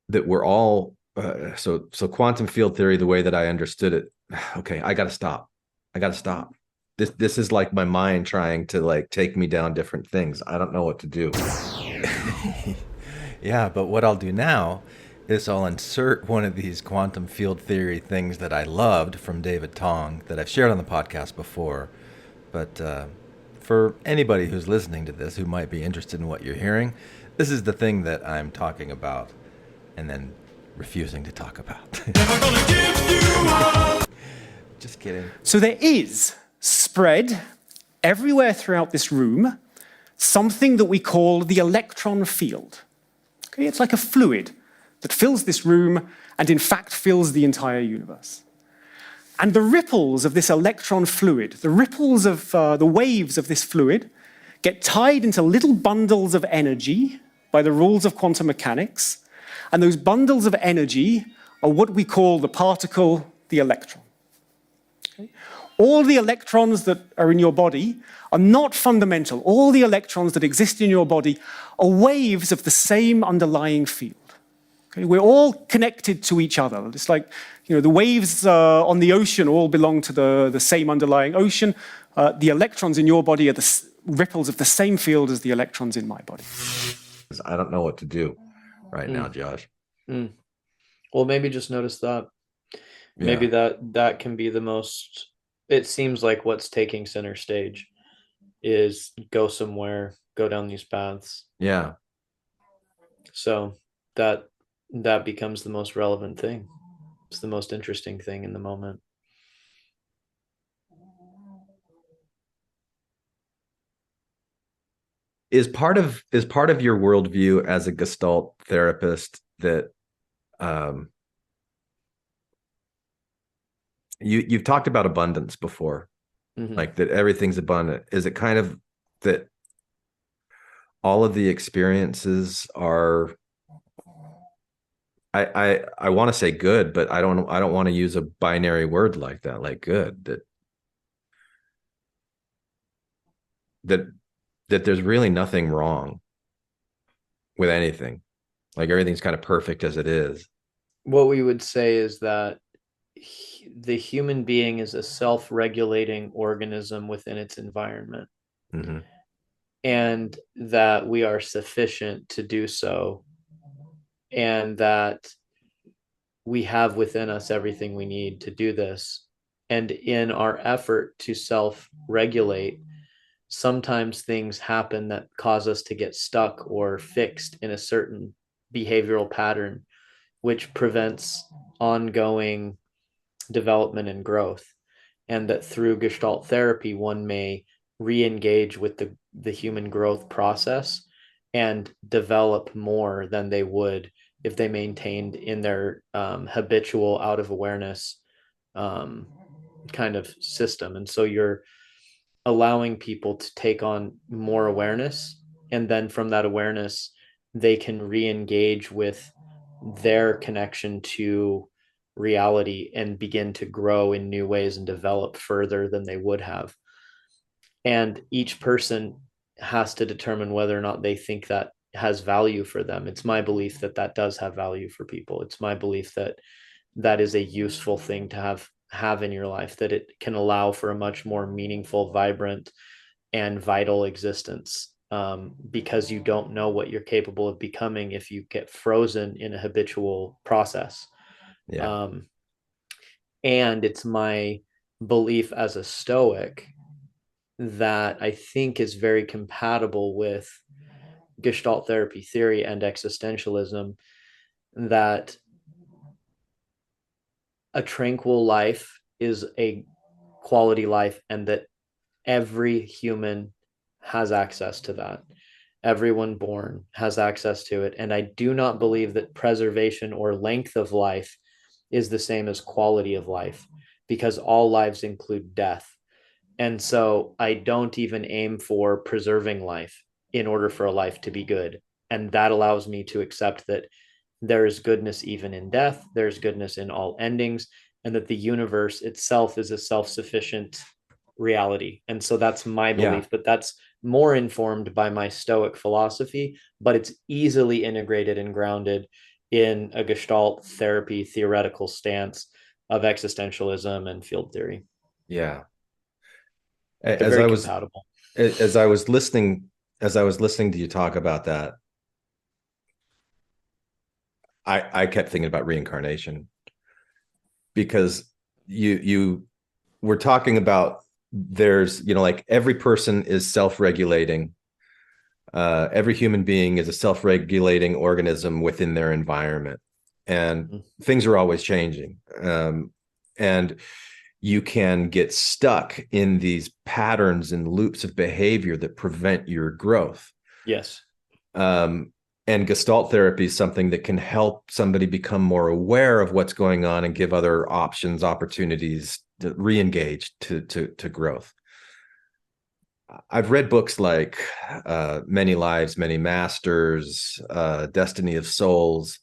[SPEAKER 1] that we're all so quantum field theory, the way that I understood it. Okay, I gotta stop. This is like my mind trying to like take me down different things. I don't know what to do.
[SPEAKER 3] Yeah, but what I'll do now is I'll insert one of these quantum field theory things that I loved from David Tong that I've shared on the podcast before. But for anybody who's listening to this who might be interested in what you're hearing, this is the thing that I'm talking about and then refusing to talk about. Never gonna give you up. Just kidding.
[SPEAKER 7] So there is spread everywhere throughout this room something that we call the electron field. Okay, it's like a fluid that fills this room and in fact fills the entire universe. And the ripples of this electron fluid, the ripples of the waves of this fluid, get tied into little bundles of energy by the rules of quantum mechanics. And those bundles of energy are what we call the particle, the electron. Okay? All the electrons that are in your body are not fundamental. All the electrons that exist in your body are waves of the same underlying field. Okay? We're all connected to each other. It's like, you know, the waves on the ocean all belong to the same underlying ocean. The electrons in your body are the ripples of the same field as the electrons in my body.
[SPEAKER 1] I don't know what to do right now, Josh.
[SPEAKER 2] Well, maybe just notice that. Maybe that can be the most, it seems like what's taking center stage is go somewhere, go down these paths.
[SPEAKER 1] Yeah.
[SPEAKER 2] So that becomes the most relevant thing. It's the most interesting thing in the moment.
[SPEAKER 1] Is part of your worldview as a Gestalt therapist that you've talked about abundance before, like that everything's abundant. Is it kind of that all of the experiences are, I want to say good, but I don't want to use a binary word like that, like good, that there's really nothing wrong with anything. Like everything's kind of perfect as it is.
[SPEAKER 2] What we would say is that the human being is a self-regulating organism within its environment. And that we are sufficient to do so. And that we have within us everything we need to do this. And in our effort to self-regulate, sometimes things happen that cause us to get stuck or fixed in a certain behavioral pattern, which prevents ongoing development and growth. And that through Gestalt therapy, one may re-engage with the human growth process and develop more than they would if they maintained in their habitual out of awareness kind of system. And so you're allowing people to take on more awareness, and then from that awareness they can re-engage with their connection to reality and begin to grow in new ways and develop further than they would have. And each person has to determine whether or not they think that has value for them. It's my belief that that does have value for people. It's my belief that that is a useful thing to have in your life, that it can allow for a much more meaningful, vibrant, and vital existence, because you don't know what you're capable of becoming if you get frozen in a habitual process.
[SPEAKER 1] Yeah.
[SPEAKER 2] And it's my belief as a Stoic that I think is very compatible with Gestalt therapy theory and existentialism, that a tranquil life is a quality life, and that every human has access to that. Everyone born has access to it. And I do not believe that preservation or length of life is the same as quality of life, because all lives include death. And so I don't even aim for preserving life in order for a life to be good. And that allows me to accept that there is goodness even in death, there's goodness in all endings, and that the universe itself is a self-sufficient reality. And so that's my
[SPEAKER 1] Yeah.
[SPEAKER 2] belief, but that's more informed by my Stoic philosophy, but it's easily integrated and grounded in a Gestalt therapy theoretical stance of existentialism and field theory.
[SPEAKER 1] Yeah.
[SPEAKER 2] They're
[SPEAKER 1] As
[SPEAKER 2] very
[SPEAKER 1] I was
[SPEAKER 2] compatible.
[SPEAKER 1] as I was listening as I was listening to you talk about that, I kept thinking about reincarnation, because you were talking about, there's, like, every person is self-regulating. Every human being is a self-regulating organism within their environment, and things are always changing. And you can get stuck in these patterns and loops of behavior that prevent your growth.
[SPEAKER 2] Yes.
[SPEAKER 1] And Gestalt therapy is something that can help somebody become more aware of what's going on and give other options, opportunities to re-engage to growth. I've read books like Many Lives, Many Masters, Destiny of Souls.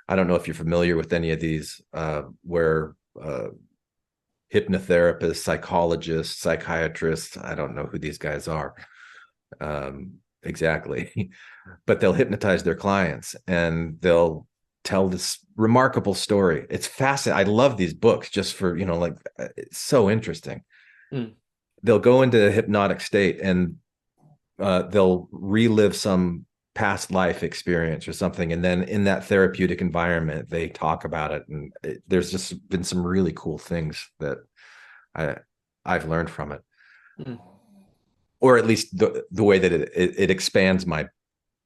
[SPEAKER 1] I don't know if you're familiar with any of these, where hypnotherapists, psychologists, psychiatrists, I don't know who these guys are exactly, but they'll hypnotize their clients and they'll tell this remarkable story. It's fascinating. I love these books just for, like, it's so interesting. They'll go into a hypnotic state and they'll relive some past life experience or something. And then in that therapeutic environment, they talk about it. And there's just been some really cool things that I've learned from it. Or at least the way that it expands my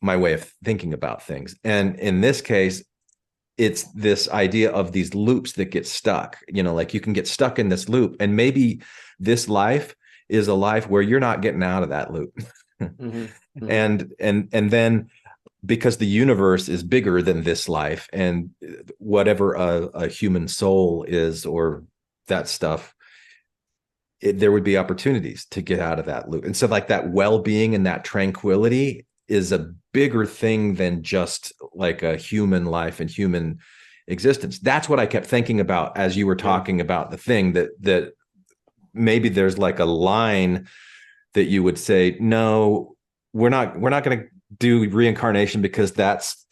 [SPEAKER 1] way of thinking about things. And in this case, it's this idea of these loops that get stuck, like you can get stuck in this loop, and maybe this life is a life where you're not getting out of that loop. And then, because the universe is bigger than this life, and whatever a human soul is, or that stuff, there would be opportunities to get out of that loop. And so, like, that well-being and that tranquility is a bigger thing than just like a human life and human existence. That's what I kept thinking about as you were talking about the thing, that maybe there's like a line that you would say, no, we're not going to do reincarnation because that's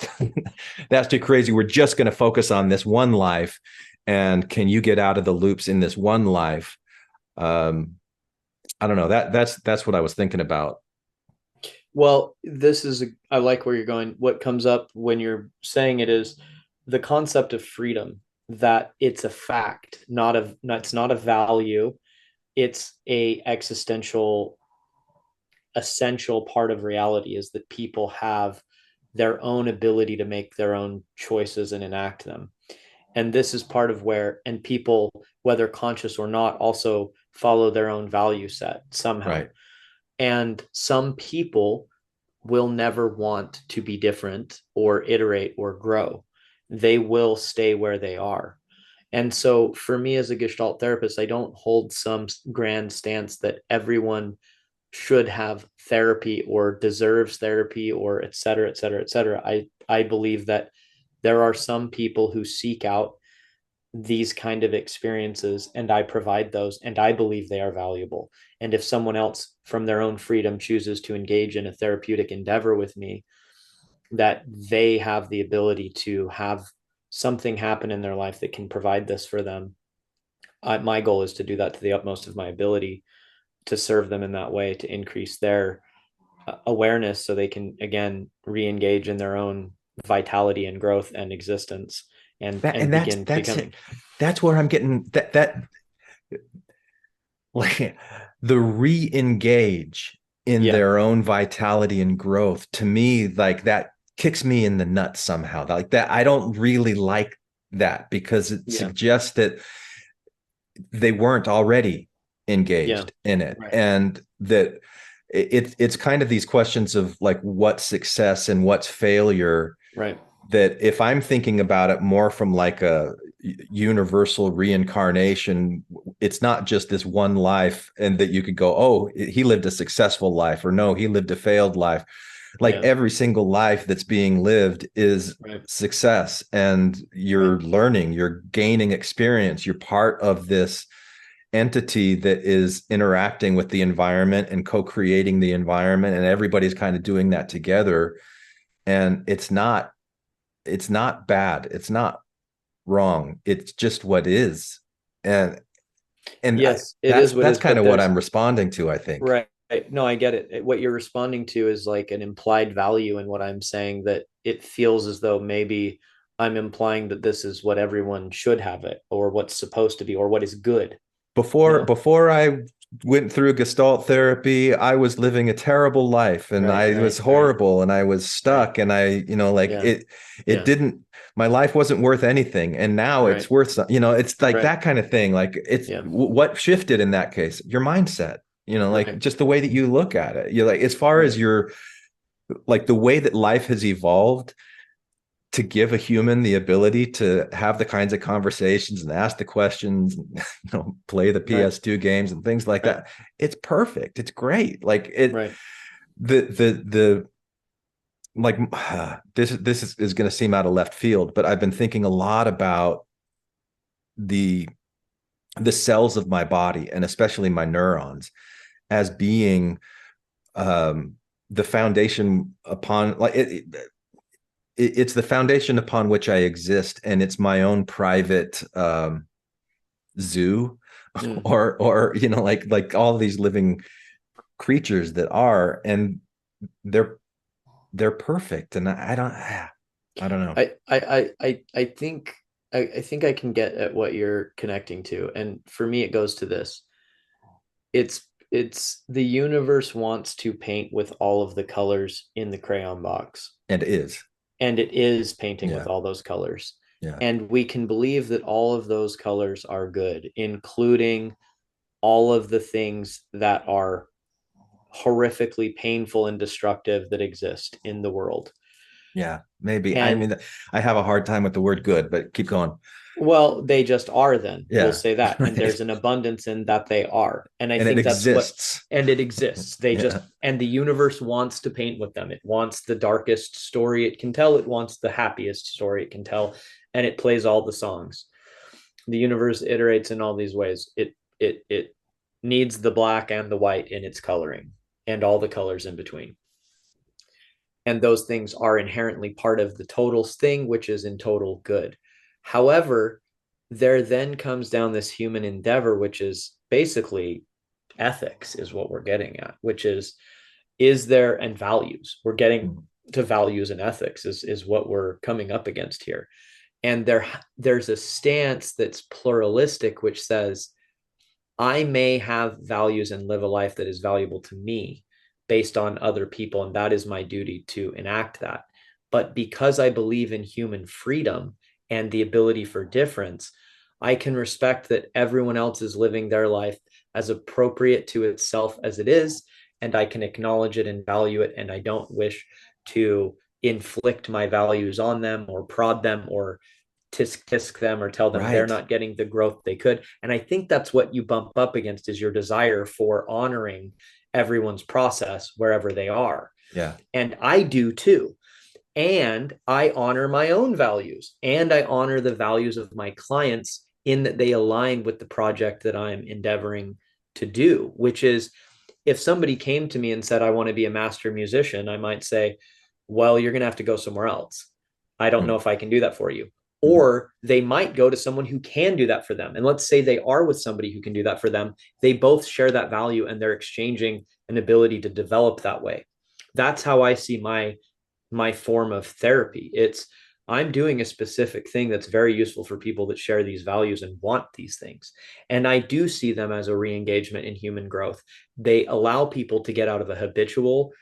[SPEAKER 1] that's too crazy. We're just going to focus on this one life. And can you get out of the loops in this one life? I don't know. That's what I was thinking about.
[SPEAKER 2] Well, I like where you're going. What comes up when you're saying it is the concept of freedom, that it's a fact, it's not a value. It's a existential, essential part of reality, is that people have their own ability to make their own choices and enact them. And this is part of and people, whether conscious or not, also follow their own value set somehow.
[SPEAKER 1] Right.
[SPEAKER 2] And some people will never want to be different or iterate or grow. They will stay where they are. And so for me as a Gestalt therapist, I don't hold some grand stance that everyone should have therapy or deserves therapy or et cetera, et cetera, et cetera. I believe that there are some people who seek out these kind of experiences, and I provide those, and I believe they are valuable. And if someone else from their own freedom chooses to engage in a therapeutic endeavor with me, that they have the ability to have something happen in their life that can provide this for them. My goal is to do that to the utmost of my ability, to serve them in that way, to increase their awareness so they can again re-engage in their own vitality and growth and existence, and
[SPEAKER 1] That's
[SPEAKER 2] begin
[SPEAKER 1] that's
[SPEAKER 2] becoming.
[SPEAKER 1] it. That's where I'm getting that like the re-engage in
[SPEAKER 2] Yeah,
[SPEAKER 1] their own vitality and growth. To me, like that kicks me in the nuts somehow. Like that, I don't really like that because it
[SPEAKER 2] yeah,
[SPEAKER 1] suggests that they weren't already
[SPEAKER 2] yeah,
[SPEAKER 1] engaged in it,
[SPEAKER 2] right,
[SPEAKER 1] and that it's kind of these questions of like what's success and what's failure,
[SPEAKER 2] right,
[SPEAKER 1] that if I'm thinking about it more from like a universal reincarnation, it's not just this one life and that you could go, oh, he lived a successful life, or no, he lived a failed life. Like
[SPEAKER 2] yeah,
[SPEAKER 1] every single life that's being lived is
[SPEAKER 2] right,
[SPEAKER 1] success, and
[SPEAKER 2] right,
[SPEAKER 1] you're learning, you're gaining experience, you're part of this entity that is interacting with the environment and co-creating the environment, and everybody's kind of doing that together. And it's not bad, it's not wrong, it's just what is. And
[SPEAKER 2] yes, it
[SPEAKER 1] that's
[SPEAKER 2] is what
[SPEAKER 1] that's
[SPEAKER 2] is,
[SPEAKER 1] kind
[SPEAKER 2] but
[SPEAKER 1] of what
[SPEAKER 2] there's
[SPEAKER 1] I'm responding to, I think.
[SPEAKER 2] right. No, I get it. What you're responding to is like an implied value in what I'm saying, that it feels as though maybe I'm implying that this is what everyone should have it, or what's supposed to be, or what is good, you
[SPEAKER 1] before
[SPEAKER 2] know?
[SPEAKER 1] before I went through Gestalt therapy, I was living a terrible life, and
[SPEAKER 2] Right,
[SPEAKER 1] I was
[SPEAKER 2] right, right,
[SPEAKER 1] horrible, and I was
[SPEAKER 2] right.
[SPEAKER 1] stuck, and like
[SPEAKER 2] Yeah,
[SPEAKER 1] it
[SPEAKER 2] yeah,
[SPEAKER 1] didn't, my life wasn't worth anything, and now it's
[SPEAKER 2] right,
[SPEAKER 1] worth it's like
[SPEAKER 2] right.
[SPEAKER 1] that kind of thing. Like it's
[SPEAKER 2] Yeah,
[SPEAKER 1] what shifted in that case? Your mindset, like
[SPEAKER 2] right,
[SPEAKER 1] just the way that you look at it. You're like, as far as
[SPEAKER 2] right,
[SPEAKER 1] your, like the way that life has evolved to give a human the ability to have the kinds of conversations and ask the questions and play the
[SPEAKER 2] right,
[SPEAKER 1] PS2 games and things like
[SPEAKER 2] right,
[SPEAKER 1] that. It's perfect. It's great. Like it,
[SPEAKER 2] right.
[SPEAKER 1] the like this is going to seem out of left field, but I've been thinking a lot about the the cells of my body, and especially my neurons, as being um the foundation upon, like it's the foundation upon which I exist, and it's my own private zoo,
[SPEAKER 2] Mm.
[SPEAKER 1] or like all these living creatures that are, and they're they're perfect, and I don't know.
[SPEAKER 2] I think I think I can get at what you're connecting to. And for me, it goes to this. It's the universe wants to paint with all of the colors in the crayon box,
[SPEAKER 1] And it is.
[SPEAKER 2] and it is painting with
[SPEAKER 1] Yeah.
[SPEAKER 2] all those colors.
[SPEAKER 1] Yeah.
[SPEAKER 2] And we can believe that all of those colors are good, including all of the things that are horrifically painful and destructive that exist in the world.
[SPEAKER 1] Yeah, maybe. I
[SPEAKER 2] And
[SPEAKER 1] mean, I have a hard time with the word good, but keep going.
[SPEAKER 2] well, they just are, then we'll
[SPEAKER 1] Yeah.
[SPEAKER 2] say that. And
[SPEAKER 1] Right.
[SPEAKER 2] there's an abundance in that they are. And I
[SPEAKER 1] And it
[SPEAKER 2] think that's what,
[SPEAKER 1] exists.
[SPEAKER 2] and it exists. They just,
[SPEAKER 1] Yeah.
[SPEAKER 2] and the universe wants to paint with them. It wants the darkest story it can tell, it wants the happiest story it can tell, and it plays all the songs. The universe iterates in all these ways. It needs the black and the white in its coloring, and all the colors in between. And those things are inherently part of the total thing, which is in total good. However, there then comes down this human endeavor, which is basically ethics, is what we're getting at, which is there, and values. We're getting to values and ethics is what we're coming up against here. And there's a stance that's pluralistic, which says, I may have values and live a life that is valuable to me based on other people, and that is my duty to enact that. But because I believe in human freedom and the ability for difference, I can respect that everyone else is living their life as appropriate to itself as it is, and I can acknowledge it and value it, and I don't wish to inflict my values on them or prod them or tisk them or tell them they're
[SPEAKER 1] Right.
[SPEAKER 2] not getting the growth they could. And I think that's what you bump up against, is your desire for honoring everyone's process wherever they are.
[SPEAKER 1] Yeah.
[SPEAKER 2] And I do too. And I honor my own values, and I honor the values of my clients in that they align with the project that I'm endeavoring to do, which is, if somebody came to me and said, I want to be a master musician, I might say, well, you're going to have to go somewhere else. I don't know if I can do that for you. Or they might go to someone who can do that for them. And let's say they are with somebody who can do that for them. They both share that value and they're exchanging an ability to develop that way. That's how I see my form of therapy. It's, I'm doing a specific thing that's very useful for people that share these values and want these things. And I do see them as a re-engagement in human growth. They allow people to get out of a habitual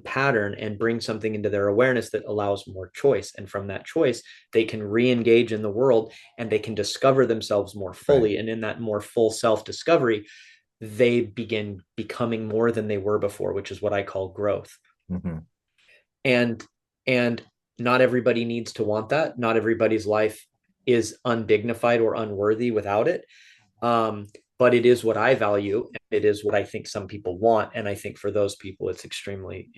[SPEAKER 2] pattern and bring something into their awareness that allows more choice. And from that choice, they can re-engage in the world and they can discover themselves more fully. Right. And in that more full self-discovery, they begin becoming more than they were before, which is what I call growth. Mm-hmm. And not everybody needs to want that. Not everybody's life is undignified or unworthy without it. But it is what I value. It is what I think some people want. And I think for those people, it's extremely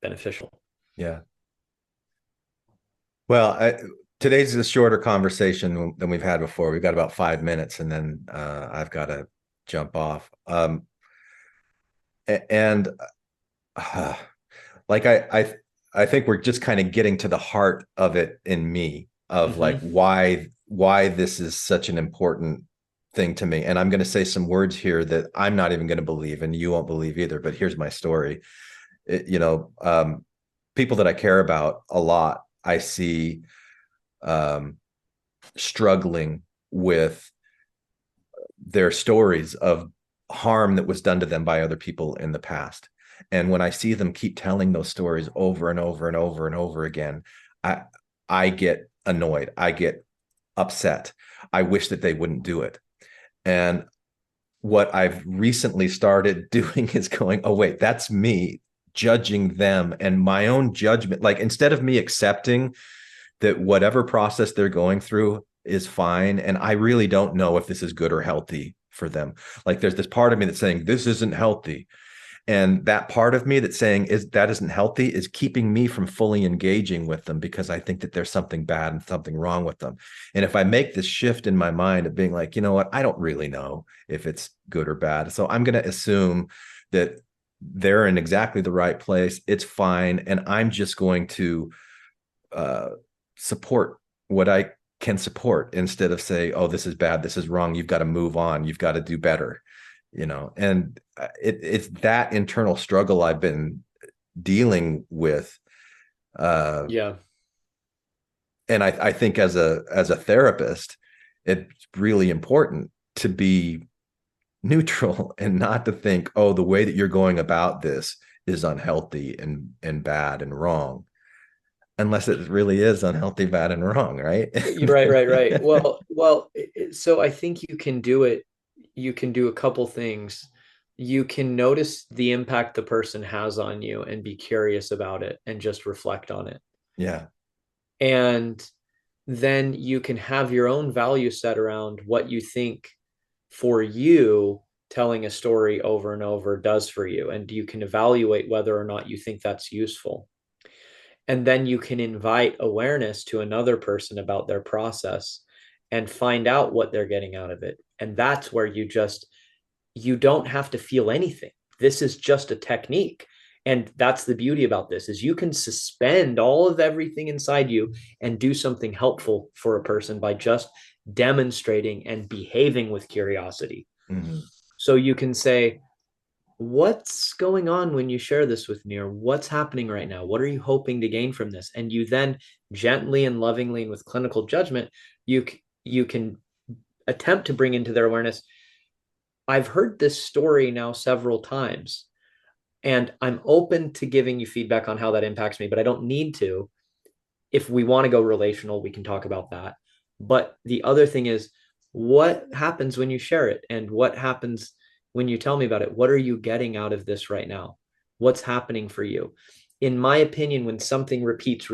[SPEAKER 2] beneficial.
[SPEAKER 1] Yeah. Well, today's a shorter conversation than we've had before. We've got about 5 minutes and then I've got to jump off. Like I think we're just kind of getting to the heart of it in me, of mm-hmm. like why this is such an important thing to me. And I'm going to say some words here that I'm not even going to believe and you won't believe either, but here's my story. People that I care about a lot, I see struggling with their stories of harm that was done to them by other people in the past. And when I see them keep telling those stories over and over and over and over again, I get annoyed. I get upset. I wish that they wouldn't do it. And what I've recently started doing is going, oh, wait, that's me judging them and my own judgment. Like, instead of me accepting that whatever process they're going through is fine, and I really don't know if this is good or healthy for them. Like, there's this part of me that's saying this isn't healthy. And that part of me that's saying that isn't healthy is keeping me from fully engaging with them, because I think that there's something bad and something wrong with them. And if I make this shift in my mind of being like, you know what, I don't really know if it's good or bad, so I'm going to assume that they're in exactly the right place, it's fine, and I'm just going to support what I can support, instead of say, oh, this is bad, this is wrong, you've got to move on, you've got to do better. And it's that internal struggle I've been dealing with. Yeah. And I think as a therapist, it's really important to be neutral and not to think, oh, the way that you're going about this is unhealthy and bad and wrong, unless it really is unhealthy, bad, and wrong, right?
[SPEAKER 2] Right. Well, so I think you can do it. You can do a couple things. You can notice the impact the person has on you and be curious about it and just reflect on it.
[SPEAKER 1] Yeah.
[SPEAKER 2] And then you can have your own value set around what you think for you telling a story over and over does for you. And you can evaluate whether or not you think that's useful. And then you can invite awareness to another person about their process and find out what they're getting out of it. And that's where you don't have to feel anything. This is just a technique. And that's the beauty about this, is you can suspend all of everything inside you and do something helpful for a person by just demonstrating and behaving with curiosity. Mm-hmm. So you can say, what's going on when you share this with me? Or what's happening right now? What are you hoping to gain from this? And you then gently and lovingly and with clinical judgment, you can attempt to bring into their awareness, I've heard this story now several times, and I'm open to giving you feedback on how that impacts me, but I don't need to. If we want to go relational, we can talk about that. But the other thing is, what happens when you share it? And what happens when you tell me about it? What are you getting out of this right now? What's happening for you? In my opinion, when something repeats,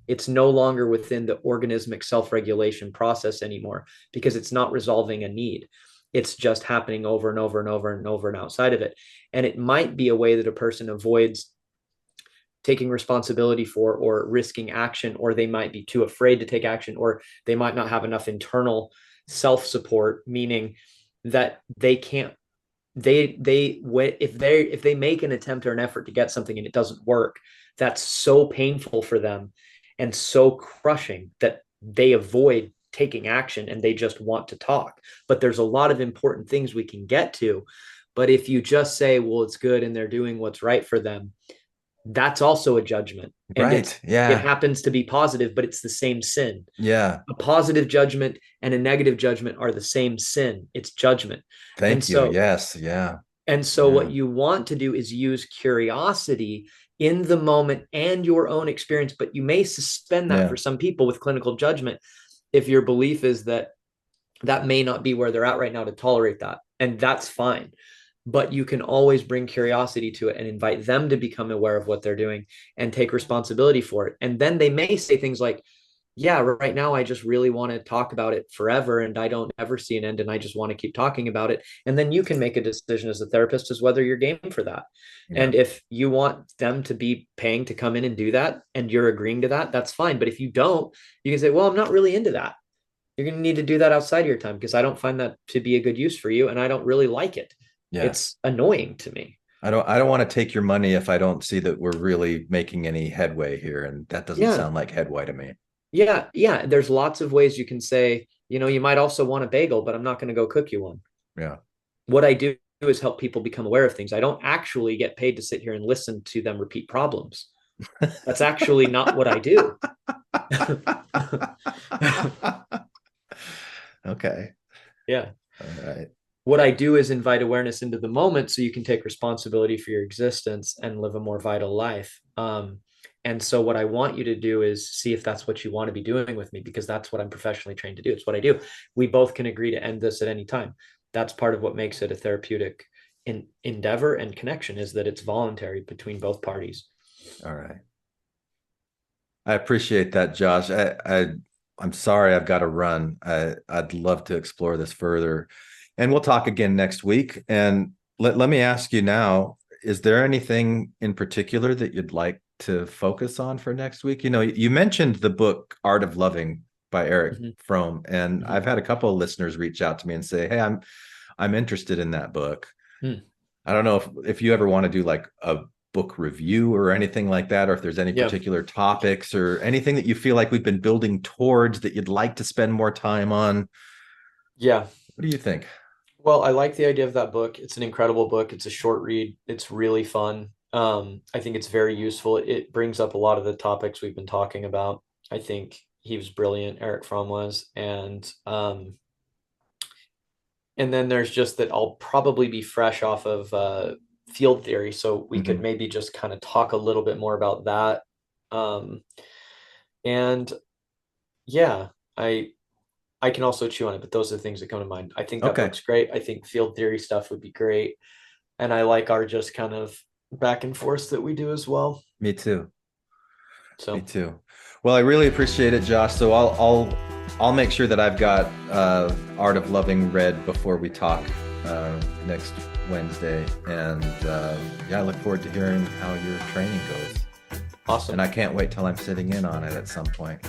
[SPEAKER 2] it's no longer within the organismic self-regulation process anymore, because it's not resolving a need. It's just happening over and over and over and over and outside of it. And it might be a way that a person avoids taking responsibility for or risking action, or they might be too afraid to take action, or they might not have enough internal self-support, meaning that they can't, if they make an attempt or an effort to get something and it doesn't work, that's so painful for them and so crushing that they avoid taking action and they just want to talk. But there's a lot of important things we can get to. But if you just say, well, it's good and they're doing what's right for them, that's also a judgment. And
[SPEAKER 1] Right.
[SPEAKER 2] it happens to be positive, but it's the same sin.
[SPEAKER 1] Yeah.
[SPEAKER 2] A positive judgment and a negative judgment are the same sin. It's judgment.
[SPEAKER 1] Thank you. Yes. Yeah.
[SPEAKER 2] And so what you want to do is use curiosity in the moment and your own experience, but you may suspend that for some people with clinical judgment if your belief is that that may not be where they're at right now to tolerate that. And that's fine. But you can always bring curiosity to it and invite them to become aware of what they're doing and take responsibility for it. And then they may say things like, yeah, right now I just really want to talk about it forever and I don't ever see an end and I just want to keep talking about it. And then you can make a decision as a therapist as whether you're game for that. Yeah. And if you want them to be paying to come in and do that and you're agreeing to that, that's fine. But if you don't, you can say, well, I'm not really into that. You're going to need to do that outside of your time because I don't find that to be a good use for you and I don't really like it. Yeah. It's annoying to me.
[SPEAKER 1] I don't want to take your money if I don't see that we're really making any headway here. And that doesn't sound like headway to me.
[SPEAKER 2] Yeah. Yeah. There's lots of ways you can say, you might also want a bagel, but I'm not going to go cook you one.
[SPEAKER 1] Yeah.
[SPEAKER 2] What I do is help people become aware of things. I don't actually get paid to sit here and listen to them repeat problems. That's actually not what I do.
[SPEAKER 1] Okay.
[SPEAKER 2] Yeah.
[SPEAKER 1] All right.
[SPEAKER 2] What I do is invite awareness into the moment so you can take responsibility for your existence and live a more vital life. And so what I want you to do is see if that's what you want to be doing with me, because that's what I'm professionally trained to do. It's what I do. We both can agree to end this at any time. That's part of what makes it a therapeutic endeavor and connection, is that it's voluntary between both parties.
[SPEAKER 1] All right. I appreciate that, Josh. I'm sorry I've got to run. I'd love to explore this further. And we'll talk again next week. And let me ask you now, is there anything in particular that you'd like to focus on for next week? You mentioned the book Art of Loving by Eric Fromm, and I've had a couple of listeners reach out to me and say, hey, I'm interested in that book. I don't know if you ever want to do like a book review or anything like that, or if there's any particular topics or anything that you feel like we've been building towards that you'd like to spend more time on.
[SPEAKER 2] Yeah.
[SPEAKER 1] What do you think?
[SPEAKER 2] Well, I like the idea of that book. It's an incredible book. It's a short read. It's really fun. I think it's very useful. It brings up a lot of the topics we've been talking about. I think he was brilliant, Eric Fromm was. And then there's just that I'll probably be fresh off of field theory. So we could maybe just kind of talk a little bit more about that. And yeah, I can also chew on it, but those are the things that come to mind. I think that book's great. I think field theory stuff would be great. And I like our just kind of back and forth that we do as well.
[SPEAKER 1] Me too.
[SPEAKER 2] So
[SPEAKER 1] me too. Well, I really appreciate it, Josh. So I'll make sure that I've got Art of Loving read before we talk next Wednesday. And I look forward to hearing how your training goes.
[SPEAKER 2] Awesome.
[SPEAKER 1] And I can't wait till I'm sitting in on it at some point.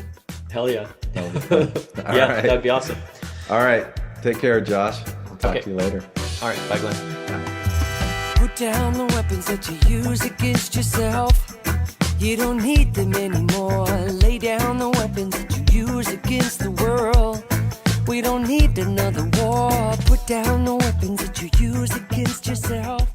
[SPEAKER 2] Hell yeah.
[SPEAKER 1] That'll be fun.
[SPEAKER 2] Yeah, right. That'd be awesome.
[SPEAKER 1] All right. Take care, Josh. We'll talk to you later.
[SPEAKER 2] All right. Bye, Glenn.
[SPEAKER 1] Bye.
[SPEAKER 6] Put down the weapons that you use against yourself. You don't need them anymore. Lay down the weapons that you use against the world. We don't need another war. Put down the weapons that you use against yourself.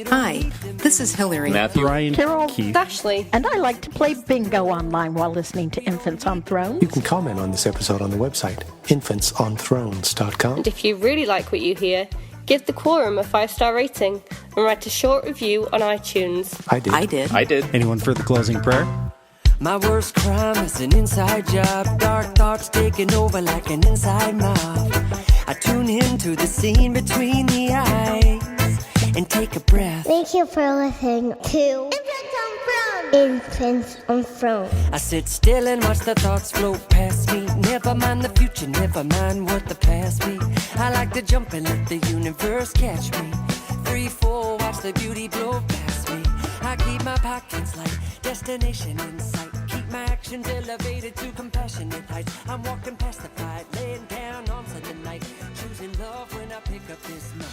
[SPEAKER 8] Hi, this is Hillary.
[SPEAKER 9] Matthew. Ryan.
[SPEAKER 10] Carol.
[SPEAKER 9] Keith.
[SPEAKER 10] Ashley. And I like to play bingo online while listening to Infants on Thrones.
[SPEAKER 11] You can comment on this episode on the website, infantsonthrones.com.
[SPEAKER 12] And if you really like what you hear, give the Quorum a 5-star rating and write a short review on iTunes.
[SPEAKER 11] I did.
[SPEAKER 9] Anyone for the closing prayer?
[SPEAKER 6] My worst crime is an inside job. Dark thoughts taking over like an inside mob. I tune into the scene between the eyes and take a breath.
[SPEAKER 13] Thank you for listening to Infants on Thrones. Infants on Thrones.
[SPEAKER 6] I sit still and watch the thoughts float past me. Never mind the future, never mind what the past be. I like to jump and let the universe catch me. 3, 4, watch the beauty blow past me. I keep my pockets light, destination in sight. Keep my actions elevated to compassionate heights. I'm walking past the fight, laying down on Sunday night, choosing love when I pick up this mic.